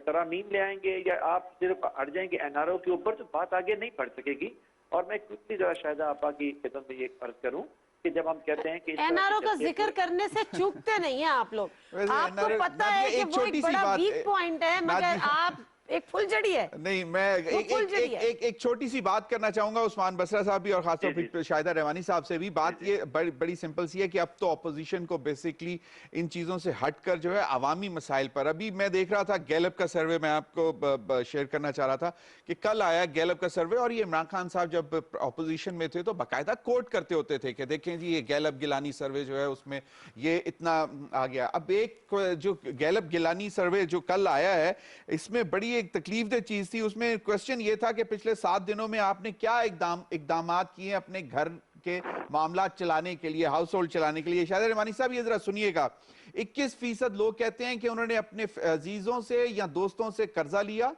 तरामीम ले आएंगे या आप सिर्फ अड़ जाएंगे एनआरओ के ऊपर, तो बात आगे नहीं बढ़ सकेगी। और मैं क्विकली जरा शायद आपा की खिदमत में ये अर्ज करूं कि जब हम कहते हैं कि एनआरओ का जिक्र करने से चूकते नहीं है आप लोग। आपको पता है कि वो एक बड़ा वीक पॉइंट है, मगर आप एक फुलझड़ी है। नहीं, मैं एक छोटी सी बात करना चाहूंगा उस्मान बसरा साहब भी और खासतौर पर शाहिदा रहमानी साहब से भी। बात ये बड़ी सिंपल सी है कि अब तो ऑपोजिशन को बेसिकली इन चीजों से हटकर जो है अवामी मसाइल पर, अभी मैं देख रहा था गैलप का सर्वे, मैं आपको शेयर करना चाह रहा था कि कल आया गैलप का सर्वे, और ये इमरान खान साहब जब ऑपोजिशन में थे तो बाकायदा कोट करते होते थे कि देखें जी ये गैलप गिलानी सर्वे जो है उसमें ये इतना आ गया। अब एक जो गैलप गिलानी सर्वे जो कल आया है, इसमें बड़ी एक तकलीफदेह चीज थी। उसमें क्वेश्चन ये था कि पिछले 7 दिनों में आपने क्या इकदामात किए अपने घर के मामला चलाने के लिए, हाउस होल्ड चलाने के लिए। शाहिदा रहमानी साहब ये जरा सुनिएगा। 21% लोग कहते हैं कि उन्होंने अपने अजीजों से या दोस्तों से कर्जा लिया,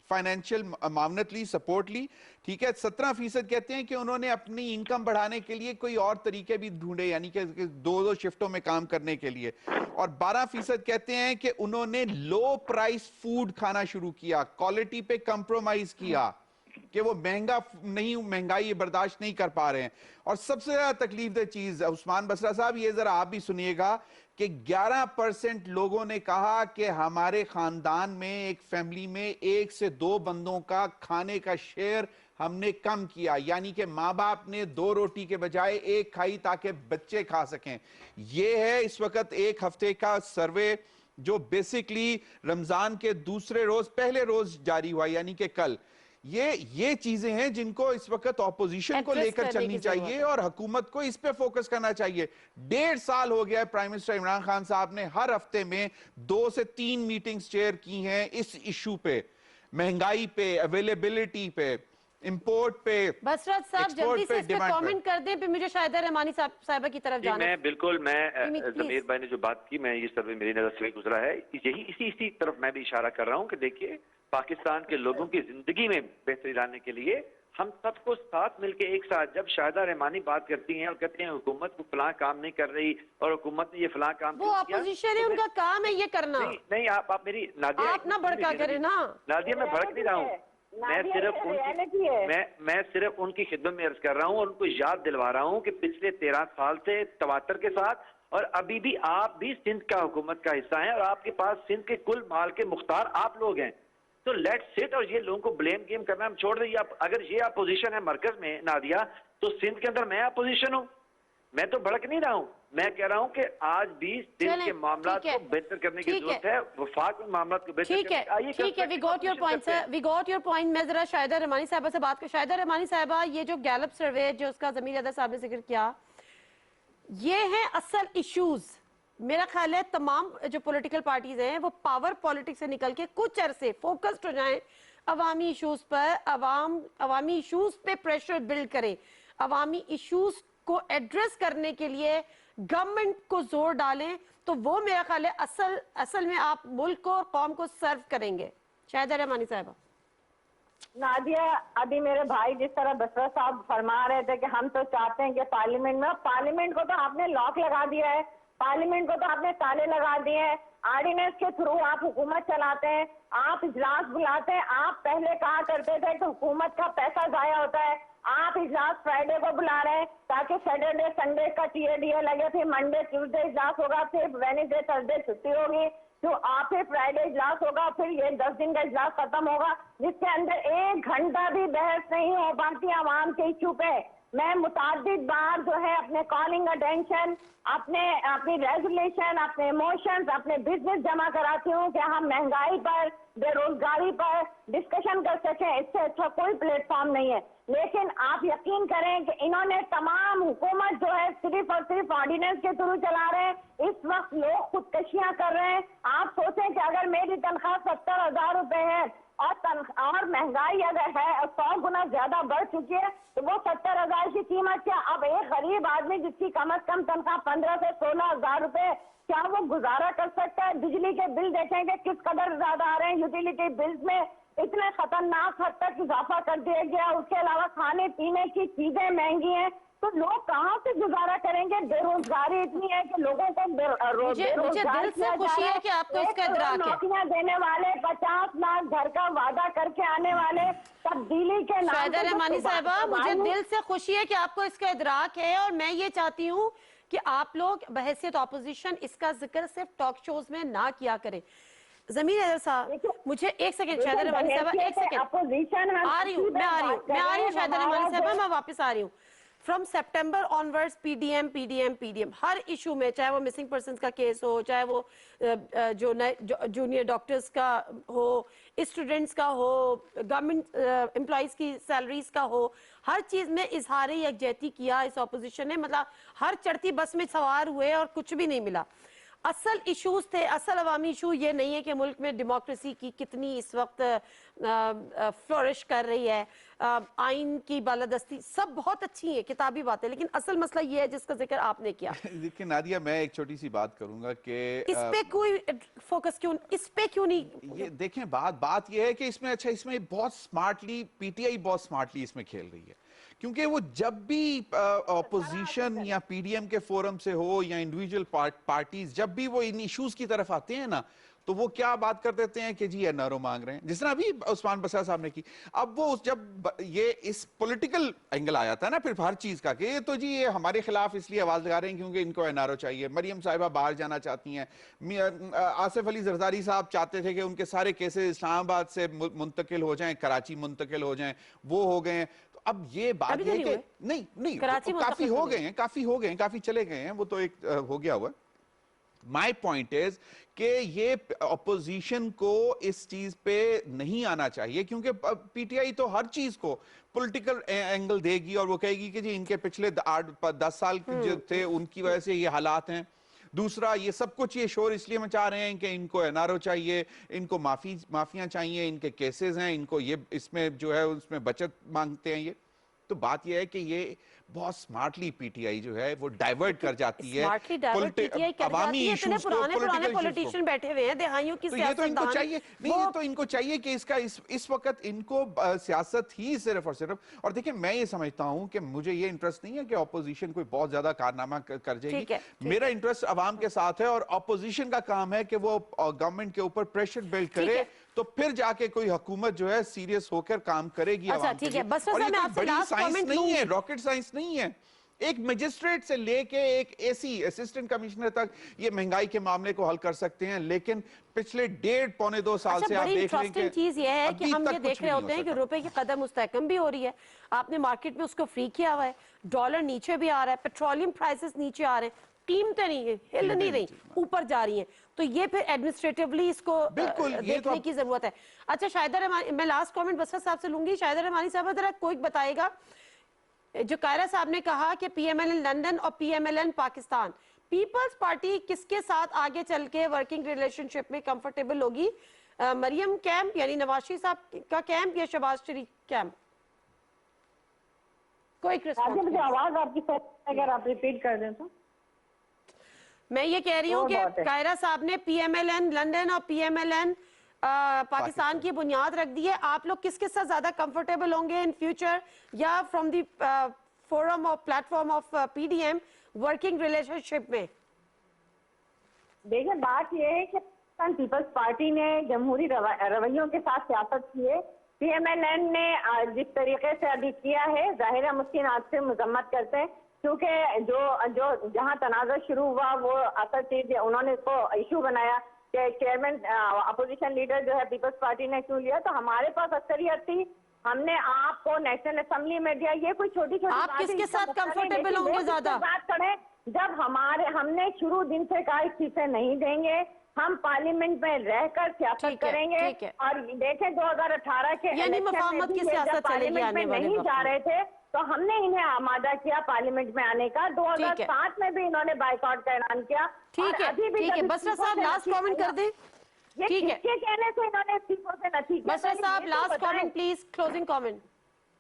फाइनेंशियल मामनत ली, सपोर्ट ली, ठीक है। 17% कहते हैं कि उन्होंने अपनी इनकम बढ़ाने के लिए कोई और तरीके भी ढूंढे, यानी कि 2-2 शिफ्टों में काम करने के लिए, और 12% कहते हैं कि उन्होंने लो प्राइस फूड खाना शुरू किया, क्वालिटी पे कंप्रोमाइज किया, कि वो महंगाई बर्दाश्त नहीं कर पा रहे हैं। और सबसे ज्यादा तकलीफदेह चीज, उस्मान बसरा साहब ये जरा आप भी सुनिएगा, कि 11% लोगों ने कहा कि हमारे खानदान में, एक फैमिली में 1 से 2 बंदों का खाने का शेयर हमने कम किया, यानी कि माँ बाप ने 2 रोटी के बजाय 1 खाई ताकि बच्चे खा सकें। यह है इस वक्त 1 हफ्ते का सर्वे जो बेसिकली रमजान के दूसरे रोज, पहले रोज जारी हुआ, यानी कि कल। ये चीजें हैं जिनको इस वक्त ऑपोजिशन को लेकर चलनी चाहिए और हुकूमत को इस पे फोकस करना चाहिए। 1.5 साल हो गया है प्राइम मिनिस्टर इमरान खान साहब ने हर हफ्ते में 2 से 3 मीटिंग्स चेयर की हैं इस इशू पे, महंगाई पे, अवेलेबिलिटी पे, इंपोर्ट पे। बसरत साहब जल्दी से इस पे कमेंट कर दें, फिर मुझे शाहिदा रहमानी साहिबा की तरफ जाना है। मैं जमीर भाई ने जो बात की, मैं ये सर्वे मेरी नजर से गुजरा है, यही इसी तरफ मैं भी इशारा कर रहा हूँ कि देखिए पाकिस्तान के लोगों की जिंदगी में बेहतरी लाने के लिए हम सबको साथ मिलके एक साथ, जब शाहिदा रहमानी बात करती हैं और कहते हैं हुकूमत को फलां काम नहीं कर रही और हुकूमत ने ये फलां काम, वो अपोजिशन है, उनका काम है ये करना। नहीं आप मेरी नादिया, आप ना भड़का करें ना। नादिया मैं भड़क नहीं रहा हूँ, मैं सिर्फ उनकी खिदमत में अर्ज कर रहा हूँ और उनको याद दिलवा रहा हूँ कि पिछले 13 साल से तवातर के साथ, और अभी भी आप भी सिंध का हुकूमत का हिस्सा हैं और आपके पास सिंध के कुल माल के मुख्तार आप लोग हैं। तो लेट्स सिट और ये लोगों को ब्लेम गेम करना हम छोड़ दें। अगर ये अपोजिशन है मरकज में नादिया, तो सिंध के अंदर मैं अपोजिशन हूँ, मैं तो भड़क नहीं रहा हूँ। मैं कह रहा हूँ कि आज भी सिंध के मामला को बेहतर करने की जरूरत है, वफाक में मामला को बेहतर ठीक है, we got your point sir, we got your point. मैं जरा शाहिदा रहमानी साहिबा से बात कर। शाहिदा रहमानी साहिबा, ये जो गैलप सर्वे जो उसका ज़मीर अदर साहब ने जिक्र किया, ये है असल इश्यूज। मेरा ख्याल है तमाम जो पॉलिटिकल पार्टीज हैं वो पावर पॉलिटिक्स से निकल के कुछ अरसे फोकस्ड हो जाएं अवामी इश्यूज पर, अवामी इश्यूज पे प्रेशर बिल्ड करें, अवामी इश्यूज को एड्रेस करने के लिए गवर्नमेंट को जोर डालें, तो वो मेरा ख्याल है असल में आप मुल्क को और कौम को सर्व करेंगे। शाहिदा रहमानी साहिबा। नादिया, अभी मेरे भाई जिस तरह बसरा साहब फरमा रहे थे कि हम तो चाहते हैं कि पार्लियामेंट को तो आपने लॉक लगा दिया है, पार्लियामेंट को तो आपने ताले लगा दिए हैं, ऑर्डिनेंस के थ्रू आप हुकूमत चलाते हैं, आप इजलास बुलाते हैं। आप पहले कहा करते थे कि हुकूमत का पैसा जाया होता है, आप इजलास फ्राइडे को बुला रहे हैं ताकि सैटरडे संडे का टीए लगे, फिर मंडे ट्यूसडे इजलास होगा, फिर वेडनेसडे थर्सडे छुट्टी होगी, तो आप फिर फ्राइडे इजलास होगा, फिर ये 10 दिन का इजलास खत्म होगा, जिसके अंदर 1 घंटा भी बहस नहीं हो पाती आवाम के इशू पे। मैं मुतादिद बार जो है अपने कॉलिंग अटेंशन, अपनी रेजोल्यूशन, अपने इमोशंस, अपने बिजनेस जमा कराती हूँ कि हम महंगाई पर, बेरोजगारी पर डिस्कशन कर सकें। इससे अच्छा कोई प्लेटफॉर्म नहीं है। लेकिन आप यकीन करें कि इन्होंने तमाम हुकूमत जो है सिर्फ और सिर्फ ऑर्डिनेंस के थ्रू चला रहे हैं। इस वक्त लोग खुदकशियां कर रहे हैं। आप सोचें कि अगर मेरी तनख्वाह 70,000 रुपए है और महंगाई अगर है 100 गुना ज्यादा बढ़ चुकी है, तो वो 70,000 की कीमत क्या? अब एक गरीब आदमी जिसकी कम से कम तनख्वाह 15 से 16,000 रुपए, क्या वो गुजारा कर सकता है? बिजली के बिल देखेंगे किस कदर ज्यादा आ रहे हैं। यूटिलिटी बिल्स में इतने खतरनाक हद तक इजाफा कर दिया गया। उसके अलावा खाने पीने की चीजें महंगी हैं, तो लोग कहाँ से गुजारा करेंगे? बेरोजगारी इतनी है कि लोगों को मुझे दिल से खुशी है कि आपको इसका इदराक है। नौकरियां देने वाले, 50 लाख घर का वादा करके आने वाले, तब्दीली के नाम शाहिदा रहमानी साहिबा, मुझे दिल से खुशी है कि आपको इसका इदराक है, और मैं ये चाहती हूँ कि आप लोग बहैसियत ऑपोजिशन इसका जिक्र सिर्फ टॉक शोज में ना किया करें। जमीन हैदर साहब, मुझे एक सेकंड, शाहिदा रहमानी साहिबा एक सेकंड, आ रही हूँ शाहिदा रहमानी साहिबा, मैं वापस आ रही हूँ। From September onwards PDM her issue में, चाहे वो मिसिंग पर्सन का केस हो, चाहे वो जो जूनियर डॉक्टर्स का हो, स्टूडेंट्स का हो, गवर्नमेंट एम्प्लॉइज की सैलरीज का हो, हर चीज में इजहार यकजहती किया इस ऑपोजिशन ने। मतलब हर चढ़ती बस में सवार हुए और कुछ भी नहीं मिला। असल इश्यूज थे, असल अवामी इशू ये नहीं है कि मुल्क में डेमोक्रेसी की कितनी इस वक्त फ्लोरिश कर रही है, आइन की बालादस्ती सब बहुत अच्छी है, किताबी बातें, लेकिन असल मसला ये है जिसका जिक्र आपने किया। देखिए नादिया, मैं एक छोटी सी बात करूंगा कि इस पे कोई फोकस क्यों, इस पे क्यों नहीं? ये देखें, बात ये है कि इसमें बहुत स्मार्टली पीटीआई बहुत स्मार्टली इसमें खेल रही है, क्योंकि वो जब भी ऑपोजिशन या पीडीएम के फोरम से हो या इंडिविजुअल पार्टीज जब भी वो इन इश्यूज की तरफ आते हैं ना, तो वो क्या बात कर देते हैं कि जी एनआरओ मांग रहे हैं, जिस तरह अभी उस्मान बसरा साहब ने की। अब वो जब ये इस पॉलिटिकल एंगल आया था ना फिर हर चीज का कि तो जी ये हमारे खिलाफ इसलिए आवाज लगा रहे हैं क्योंकि इनको एनआरओ चाहिए, मरियम साहिबा बाहर जाना चाहती हैं, आसिफ अली जरदारी साहब चाहते थे कि उनके सारे केसेस इस्लामाबाद से मुंतकिल हो जाएं, कराची मुंतकिल हो जाएं, वो हो गए। अब ये बात है कि नहीं काफी हो गए हैं, काफी चले गए हैं, वो तो एक हो गया हुआ। माय पॉइंट इज कि ये ऑपोजिशन को इस चीज पे नहीं आना चाहिए, क्योंकि पीटीआई तो हर चीज को पॉलिटिकल एंगल देगी और वो कहेगी कि जी इनके पिछले 8-10 साल जो थे उनकी वजह से ये हालात हैं। दूसरा, ये सब कुछ ये शोर इसलिए मचा रहे हैं कि इनको एनआरओ चाहिए, इनको माफियां चाहिए, इनके केसेस हैं, इनको ये इसमें जो है उसमें बचत मांगते हैं। ये तो बात ये है कि ये बहुत स्मार्टली पीटीआई जो है वो डाइवर्ट कर जाती है अवामी इश्यूज को, पुराने पॉलिटिशियन बैठे हुए हैं दहाइयों की सियासत। तो ये तो इनको चाहिए नहीं, ये तो इनको चाहिए कि इसका इस वक्त इनको सियासत ही सिर्फ और सिर्फ। और देखिए, मैं ये समझता हूं कि मुझे ये इंटरेस्ट नहीं है कि ऑपोजिशन कोई बहुत ज्यादा कारनामा कर जाएगी। मेरा इंटरेस्ट अवाम के साथ है और ऑपोजिशन का काम है कि वो गवर्नमेंट के ऊपर प्रेशर बिल्ड करे, तो फिर जाके कोई हुकूमत जो है सीरियस होकर काम करेगी। अच्छा ठीक है, बस और ये कोई बड़ी साइंस नहीं है, रॉकेट साइंस नहीं है। एक मजिस्ट्रेट से लेके एक एसी असिस्टेंट कमिश्नर तक ये महंगाई के मामले को हल कर सकते हैं, लेकिन पिछले 1.5-2 साल से आप देख लें कि चीज ये है कि हम ये देख रहे होते हैं कि रुपए की कदर मुस्तहकम भी हो रही है, आपने मार्केट में उसको फ्री किया हुआ है, डॉलर नीचे भी आ रहा है, पेट्रोलियम प्राइसेस नीचे आ रहे हैं, कीमतें नहीं है, हिल नहीं रही, ऊपर जा रही हैं, तो ये फिर एडमिनिस्ट्रेटिवली इसको देखने की जरूरत है। अच्छा शाहिदा रहमानी, मैं लास्ट कमेंट बसरा साहब से लूंगी। शाहिदा रहमानी साहब जरा कोई बताएगा, जो कायरा साहब ने कहा कि पीएमएलएन लंदन और पीएमएलएन पाकिस्तान, पीपल्स पार्टी किसके साथ आगे चल के वर्किंग रिलेशनशिप में कंफर्टेबल होगी? मरियम कैंप यानी नवाज शरीफ साहब का कैंप या शहबाज शरीफ कैंप? कोई आवाज आपकी अगर आप रिपीट कर दें तो। मैं ये कह रही हूँ कि कायरा साहब ने पीएमएलएन लंदन और पीएमएलएन पाकिस्तान की बुनियाद रख दी है। आप लोग किसके साथ ज्यादा कंफर्टेबल होंगे इन फ्यूचर, या from the forum of platform of PDM working relationship में? देखिए, बात यह है कि पीपल्स पार्टी ने जमहूरी रवैयों के साथ सियासत की है। पीएमएलएन ने जिस तरीके से अभी किया है, जाहिर है मुस्किन आज से मजम्मत करते हैं, क्योंकि जो जहां तनाज़ा शुरू हुआ वो असल चीज उन्होंने इसको इशू बनाया कि चेयरमैन अपोजिशन लीडर जो है पीपल्स पार्टी ने क्यों लिया। तो हमारे पास अक्सरियत थी हमने आपको नेशनल असेंबली में दिया। ये कोई छोटी छोटी आप किसके साथ कंफर्टेबल होंगे ज्यादा? बात करें, जब हमने शुरू दिन से कहा इस चीज से नहीं देंगे, हम पार्लियामेंट में रहकर सियासत करेंगे। और देखें 2018 के यानी मुफाहमत की सियासत पार्लियामेंट में नहीं जा रहे थे तो हमने इन्हें आमादा किया पार्लियामेंट में आने का। 2007 में भी इन्होंने बाइकआउट का ऐलान किया। ठीक है बसरा साहब लास्ट कमेंट कर दें। ठीक है, कहने से इन्होंने इस्तीफों से नती किया। बसरा साहब last comment please, closing comment.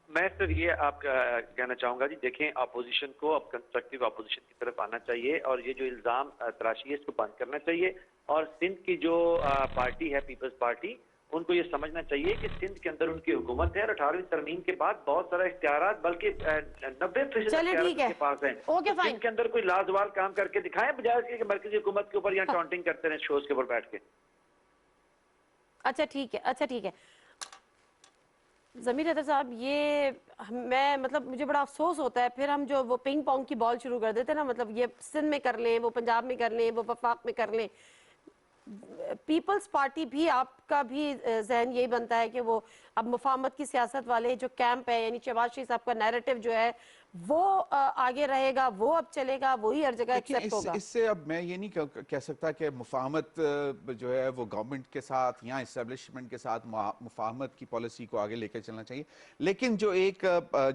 मैं सर ये आप कहना चाहूंगा जी, देखें अपोजिशन को अब कंस्ट्रक्टिव अपोजिशन की तरफ आना चाहिए और ये जो इल्जाम तराशी है इसको बंद करना चाहिए। और सिंध की जो पार्टी है पीपल्स पार्टी, उनको ये समझना चाहिए कि सिंध के अंदर उनकी हुकूमत है और 18वीं तरमीम के बाद बहुत सारा इख्तियार बल्कि 90% उनके पास है। सिंध के अंदर कोई लाजवाल काम करके दिखाएं बजाय इसके कि मरकजी हुकूमत के ऊपर यहाँ टॉन्टिंग करते रहे शोज के ऊपर बैठ के। अच्छा ठीक है जमीर अतर साहब, ये मैं मतलब मुझे बड़ा अफसोस होता है फिर हम जो वो पिंग पोंग की बॉल शुरू कर देते हैं ना, मतलब ये सिंध में कर लें, वो पंजाब में कर लें, वो वफाक में कर लें। पीपल्स पार्टी भी आपका भी जहन यही बनता है कि वो अब मुफाहमत की सियासत वाले जो कैंप है यानी शहबाज शरीफ साहब का नैरेटिव जो है वो आगे रहेगा, वो अब चलेगा, वही हर जगह एक्सेप्ट होगा। इससे अब मैं ये नहीं कह सकता कि मुफाहमत जो है वो गवर्नमेंट के साथ या इस्टेब्लिशमेंट के साथ मुफाहमत की पॉलिसी को आगे लेकर चलना चाहिए, लेकिन जो एक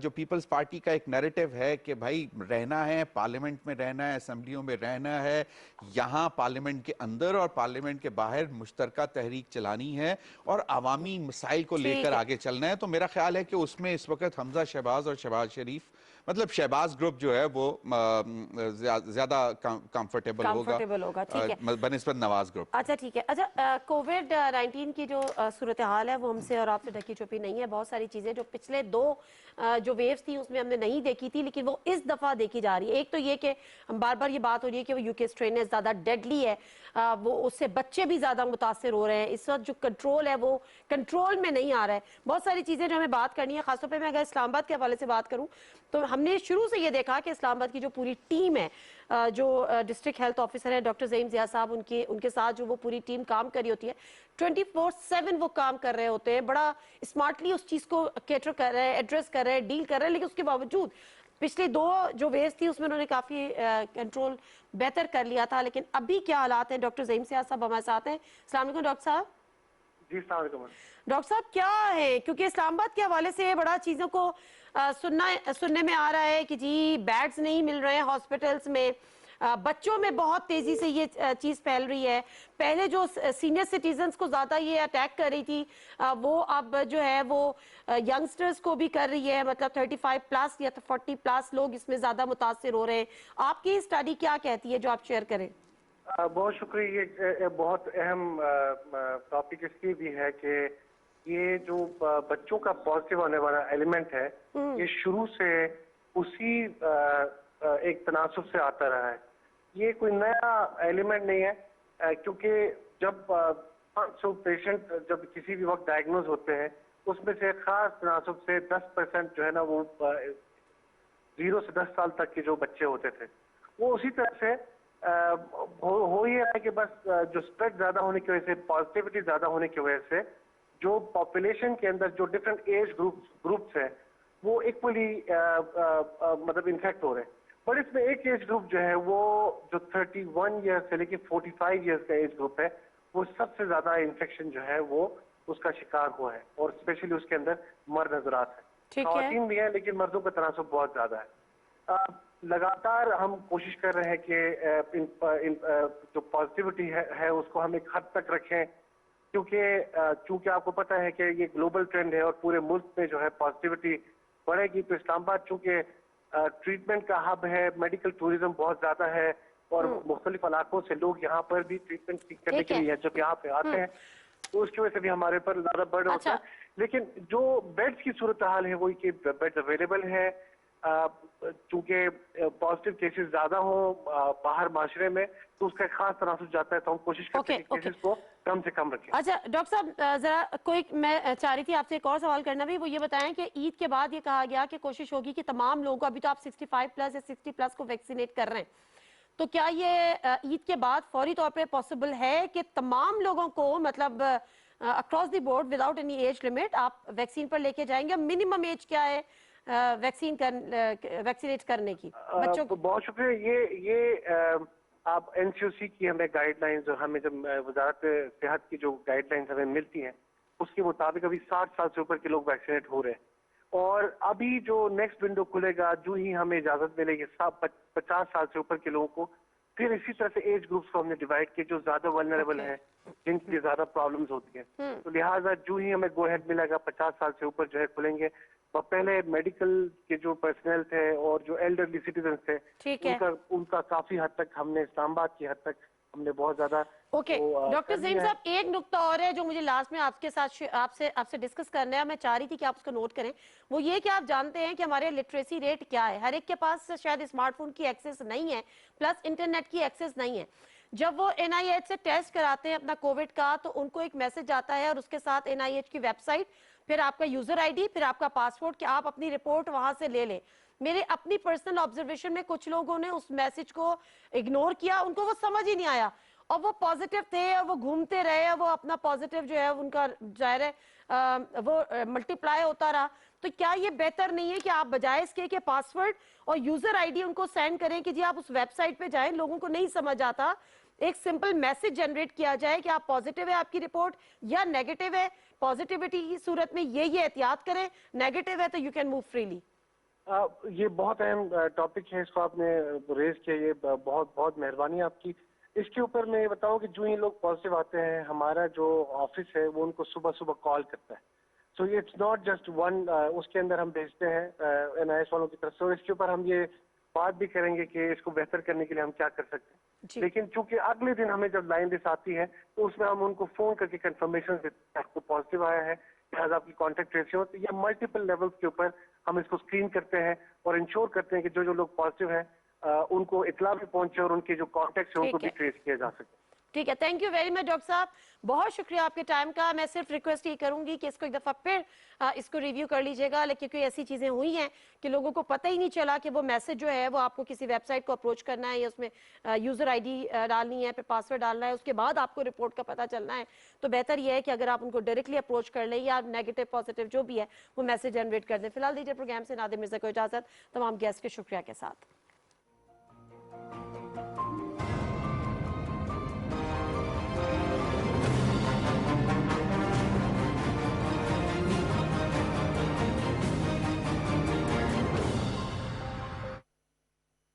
जो पीपल्स पार्टी का एक नैरेटिव है कि भाई रहना है, पार्लियामेंट में रहना है, असम्बलियों में रहना है, यहाँ पार्लियामेंट के अंदर और पार्लियामेंट के बाहर मुश्तरका तहरीक चलानी है और अवामी मसाइल को लेकर आगे चलना है, तो मेरा ख्याल है कि उसमें इस वक्त हमजा शहबाज और शहबाज शरीफ मतलब शहबाज ग्रुप जो है वो ज्यादा कंफर्टेबल होगा ठीक है बनिस्बत नवाज ग्रुप। अच्छा ठीक है। अच्छा कोविड-19 की जो सूरत हाल है वो हमसे और आपसे ढकी छुपी नहीं है। बहुत सारी चीजें जो पिछले दो जो वेव्स थी उसमें हमने नहीं देखी थी लेकिन वो इस दफा देखी जा रही है। एक तो ये कि बार बार ये बात हो रही है कि वो यूके स्ट्रेन है, ज्यादा डेडली है, वो उससे बच्चे भी ज्यादा मुतासर हो रहे हैं। इस वक्त जो कंट्रोल है वो कंट्रोल में नहीं आ रहा है। बहुत सारी चीजें जो हमें बात करनी है, खासतौर पर मैं अगर इस्लामाबाद के हवाले से बात करूं तो हमने शुरू से ये देखा कि इस्लामाबाद की जो पूरी टीम है, जो डिस्ट्रिक्ट हेल्थ ऑफिसर है डॉक्टर ज़हीम ज़िया साहब, उनके साथ जो वो पूरी टीम काम कर रही होती है 24/7 वो काम कर रहे होते हैं, बड़ा स्मार्टली उस चीज़ को कैटर कर रहे हैं, एड्रेस कर रहे हैं, डील कर रहे हैं। लेकिन उसके बावजूद पिछले दो जो वेव्स थी उसमें उन्होंने काफ़ी कंट्रोल बेहतर कर लिया था। लेकिन अभी क्या हालात हैं? डॉक्टर ज़हीम ज़िया साहब हमारे साथ हैं। अस्सलाम वालेकुम डॉक्टर साहब। जी अस्सलाम वालेकुम डॉक्टर साहब, क्या है क्योंकि इस्लामाबाद के हवाले से बड़ा चीज़ों को सुनने में आ रहा है कि जी बेड्स नहीं मिल रहे हैं हॉस्पिटल्स में, बच्चों में बहुत तेजी से ये चीज़ फैल रही है। पहले जो सीनियर सिटीजन्स को ज़्यादा ये अटैक कर रही थी वो अब जो है वो यंगस्टर्स को भी कर रही है, मतलब 35+ या 40+ लोग इसमें ज़्यादा मुतासर हो रहे हैं। आपकी स्टडी क्या कहती है जो आप शेयर करें? बहुत शुक्रिया। ये बहुत अहम टॉपिक इसलिए भी है कि ये जो बच्चों का पॉजिटिव होने वाला एलिमेंट है ये शुरू से उसी एक तनासुब से आता रहा है। ये कोई नया एलिमेंट नहीं है क्योंकि जब 500 पेशेंट जब किसी भी वक्त डायग्नोज होते हैं उसमें से खास तनासुब से 10% जो है ना वो 0 से 10 साल तक के जो बच्चे होते थे वो उसी तरह से हो ही है कि बस जो स्प्रेड ज्यादा होने की वजह से, पॉजिटिविटी ज्यादा होने की वजह से जो पॉपुलेशन के अंदर जो डिफरेंट एज ग्रुप्स हैं वो इक्वली मतलब इन्फेक्ट हो रहे हैं। बट इसमें एक एज ग्रुप जो है वो जो 31 ईयर्स से लेके 45 ईयर्स का एज ग्रुप है वो सबसे ज्यादा इन्फेक्शन जो है वो उसका शिकार हुआ है और स्पेशली उसके अंदर मर्द नजर आते हैं। खवातीन भी है लेकिन मर्दों का तनासुब बहुत ज्यादा है। लगातार हम कोशिश कर रहे हैं कि इन जो पॉजिटिविटी है उसको हम एक हद तक रखें क्योंकि चूंकि आपको पता है कि ये ग्लोबल ट्रेंड है और पूरे मुल्क में जो है पॉजिटिविटी बढ़ेगी। तो इस्लामाबाद चूंकि ट्रीटमेंट का हब है, मेडिकल टूरिज्म बहुत ज्यादा है और मुख्तलिफ इलाकों से लोग यहाँ पर भी ट्रीटमेंट सीख करने के लिए जब यहाँ पे आते हैं तो उसकी वजह से भी हमारे पर ज्यादा बर्डन होता है। लेकिन जो बेड्स की सूरत हाल है वही कि बेड्स अवेलेबल है चूंकि पॉजिटिव केसेस ज्यादा हो बाहर माशरे में तो उसका खास तनासुब जाता है तो हम कोशिश करते हैं केसेस को कम से कम रखें। अच्छा डॉक्टर साहब, जरा कोई मैं चाह रही थी आपसे एक और सवाल करना भी, वो ये बताएं कि ईद के बाद ये कहा गया कि कोशिश होगी कि तमाम लोगों को, अभी तो आप 65+ या 60+ को वैक्सीनेट कर रहे हैं, तो क्या ये ईद के बाद फौरी तौर पे पॉसिबल है कि तमाम लोगों को मतलब across the board without any age limit आप वैक्सीन पर लेके जाएंगे? मिनिमम एज क्या है वैक्सीनेट करने की बच्चों को? बहुत शुक्रिया। ये आप एनसीओसी की हमें गाइडलाइंस और हमें जब वजारत सेहत की जो गाइडलाइंस हमें मिलती हैं उसके मुताबिक अभी 60 साल से ऊपर के लोग वैक्सीनेट हो रहे हैं। और अभी जो नेक्स्ट विंडो खुलेगा, जो ही हमें इजाजत मिलेगी 50 साल से ऊपर के लोगों को, फिर इसी तरह से एज ग्रुप्स को हमने डिवाइड किया जो ज्यादा वल्नरेबल हैं, जिनके लिए ज्यादा प्रॉब्लम्स होती हैं। तो लिहाजा जो ही हमें गो हेड मिलेगा 50 साल से ऊपर जो है खुलेंगे। और पहले मेडिकल के जो पर्सनल थे और जो एल्डरली सिटीजन थे उनका काफी हद तक हमने इस्लामाबाद की हद तक हमने बहुत ज्यादा। ओके डॉक्टर ज़हीम साहब, एक नुक्ता और है जो मुझे लास्ट में आपके साथ आपसे डिस्कस करना है, मैं चाह रही थी कि आप उसको नोट करें। वो ये कि आप जानते हैं कि हमारे लिटरेसी रेट क्या है? हर एक के पास शायद स्मार्टफोन की एक्सेस नहीं है, प्लस इंटरनेट की एक्सेस नहीं है। जब वो NIH से टेस्ट कराते हैं अपना कोविड का, तो उनको एक मैसेज आता है और उसके साथ NIH की वेबसाइट, फिर आपका यूजर ID, फिर आपका पासपोर्ट कि आप अपनी रिपोर्ट वहां से ले लें। मेरे अपनी पर्सनल ऑब्जर्वेशन में कुछ लोगों ने उस मैसेज को इग्नोर किया, उनको वो समझ ही नहीं आया और वो पॉजिटिव थे और वो घूमते रहे, वो अपना पॉजिटिव जो है उनका जाहिर है वो मल्टीप्लाई होता रहा। तो क्या ये बेहतर नहीं है कि आप बजाय इसके कि पासवर्ड और यूजर ID उनको सेंड करें कि जी आप उस वेबसाइट पे जाएं, लोगों को नहीं समझ आता, एक सिंपल मैसेज जनरेट किया जाए कि आप पॉजिटिव है, आपकी रिपोर्ट या नेगेटिव है, पॉजिटिविटी की सूरत में ये एहतियात करें, नेगेटिव है तो यू कैन मूव फ्रीली। ये बहुत अहम टॉपिक है, इसको आपने रेज किया, ये बहुत बहुत मेहरबानी आपकी। इसके ऊपर मैं ये बताऊं कि जो ही लोग पॉजिटिव आते हैं, हमारा जो ऑफिस है वो उनको सुबह सुबह कॉल करता है। So it's not just one, उसके अंदर हम भेजते हैं NIH वालों की तरफ से। और इसके ऊपर हम ये बात भी करेंगे कि इसको बेहतर करने के लिए हम क्या कर सकते हैं। लेकिन चूंकि अगले दिन हमें जब लाइन लिस्ट आती है तो उसमें हम उनको फोन करके कंफर्मेशन देते हैं आपको पॉजिटिव आया है, लिहाजा आपकी कॉन्टेक्ट रेशियो, या मल्टीपल लेवल्स के ऊपर हम इसको स्क्रीन करते हैं और इंश्योर करते हैं कि जो जो लोग पॉजिटिव हैं उनको इतला भी पहुंचे और उनके जो कॉन्टेक्ट है उनको भी ट्रेस किया जा सके। ठीक है, thank you very much doctor साहब, बहुत शुक्रिया आपके टाइम का। मैं सिर्फ रिक्वेस्ट ये करूंगी कि इसको एक दफा फिर इसको रिव्यू कर लीजिएगा, लेकिन क्योंकि ऐसी चीजें हुई हैं कि लोगों को पता ही नहीं चला कि वो मैसेज जो है वो आपको किसी वेबसाइट को अप्रोच करना है या उसमें यूजर ID डालनी है, फिर पासवर्ड डालना है, उसके बाद आपको रिपोर्ट का पता चलना है। तो बेहतर यह है कि अगर आप उनको डायरेक्टली अप्रोच कर लें या नेगेटिव पॉजिटिव जो भी है वो मैसेज जनरेट कर दें। फिलहाल दीजिए प्रोग्राम से नादिर मिर्जा को इजाजत, तमाम गेस्ट के शुक्रिया के साथ।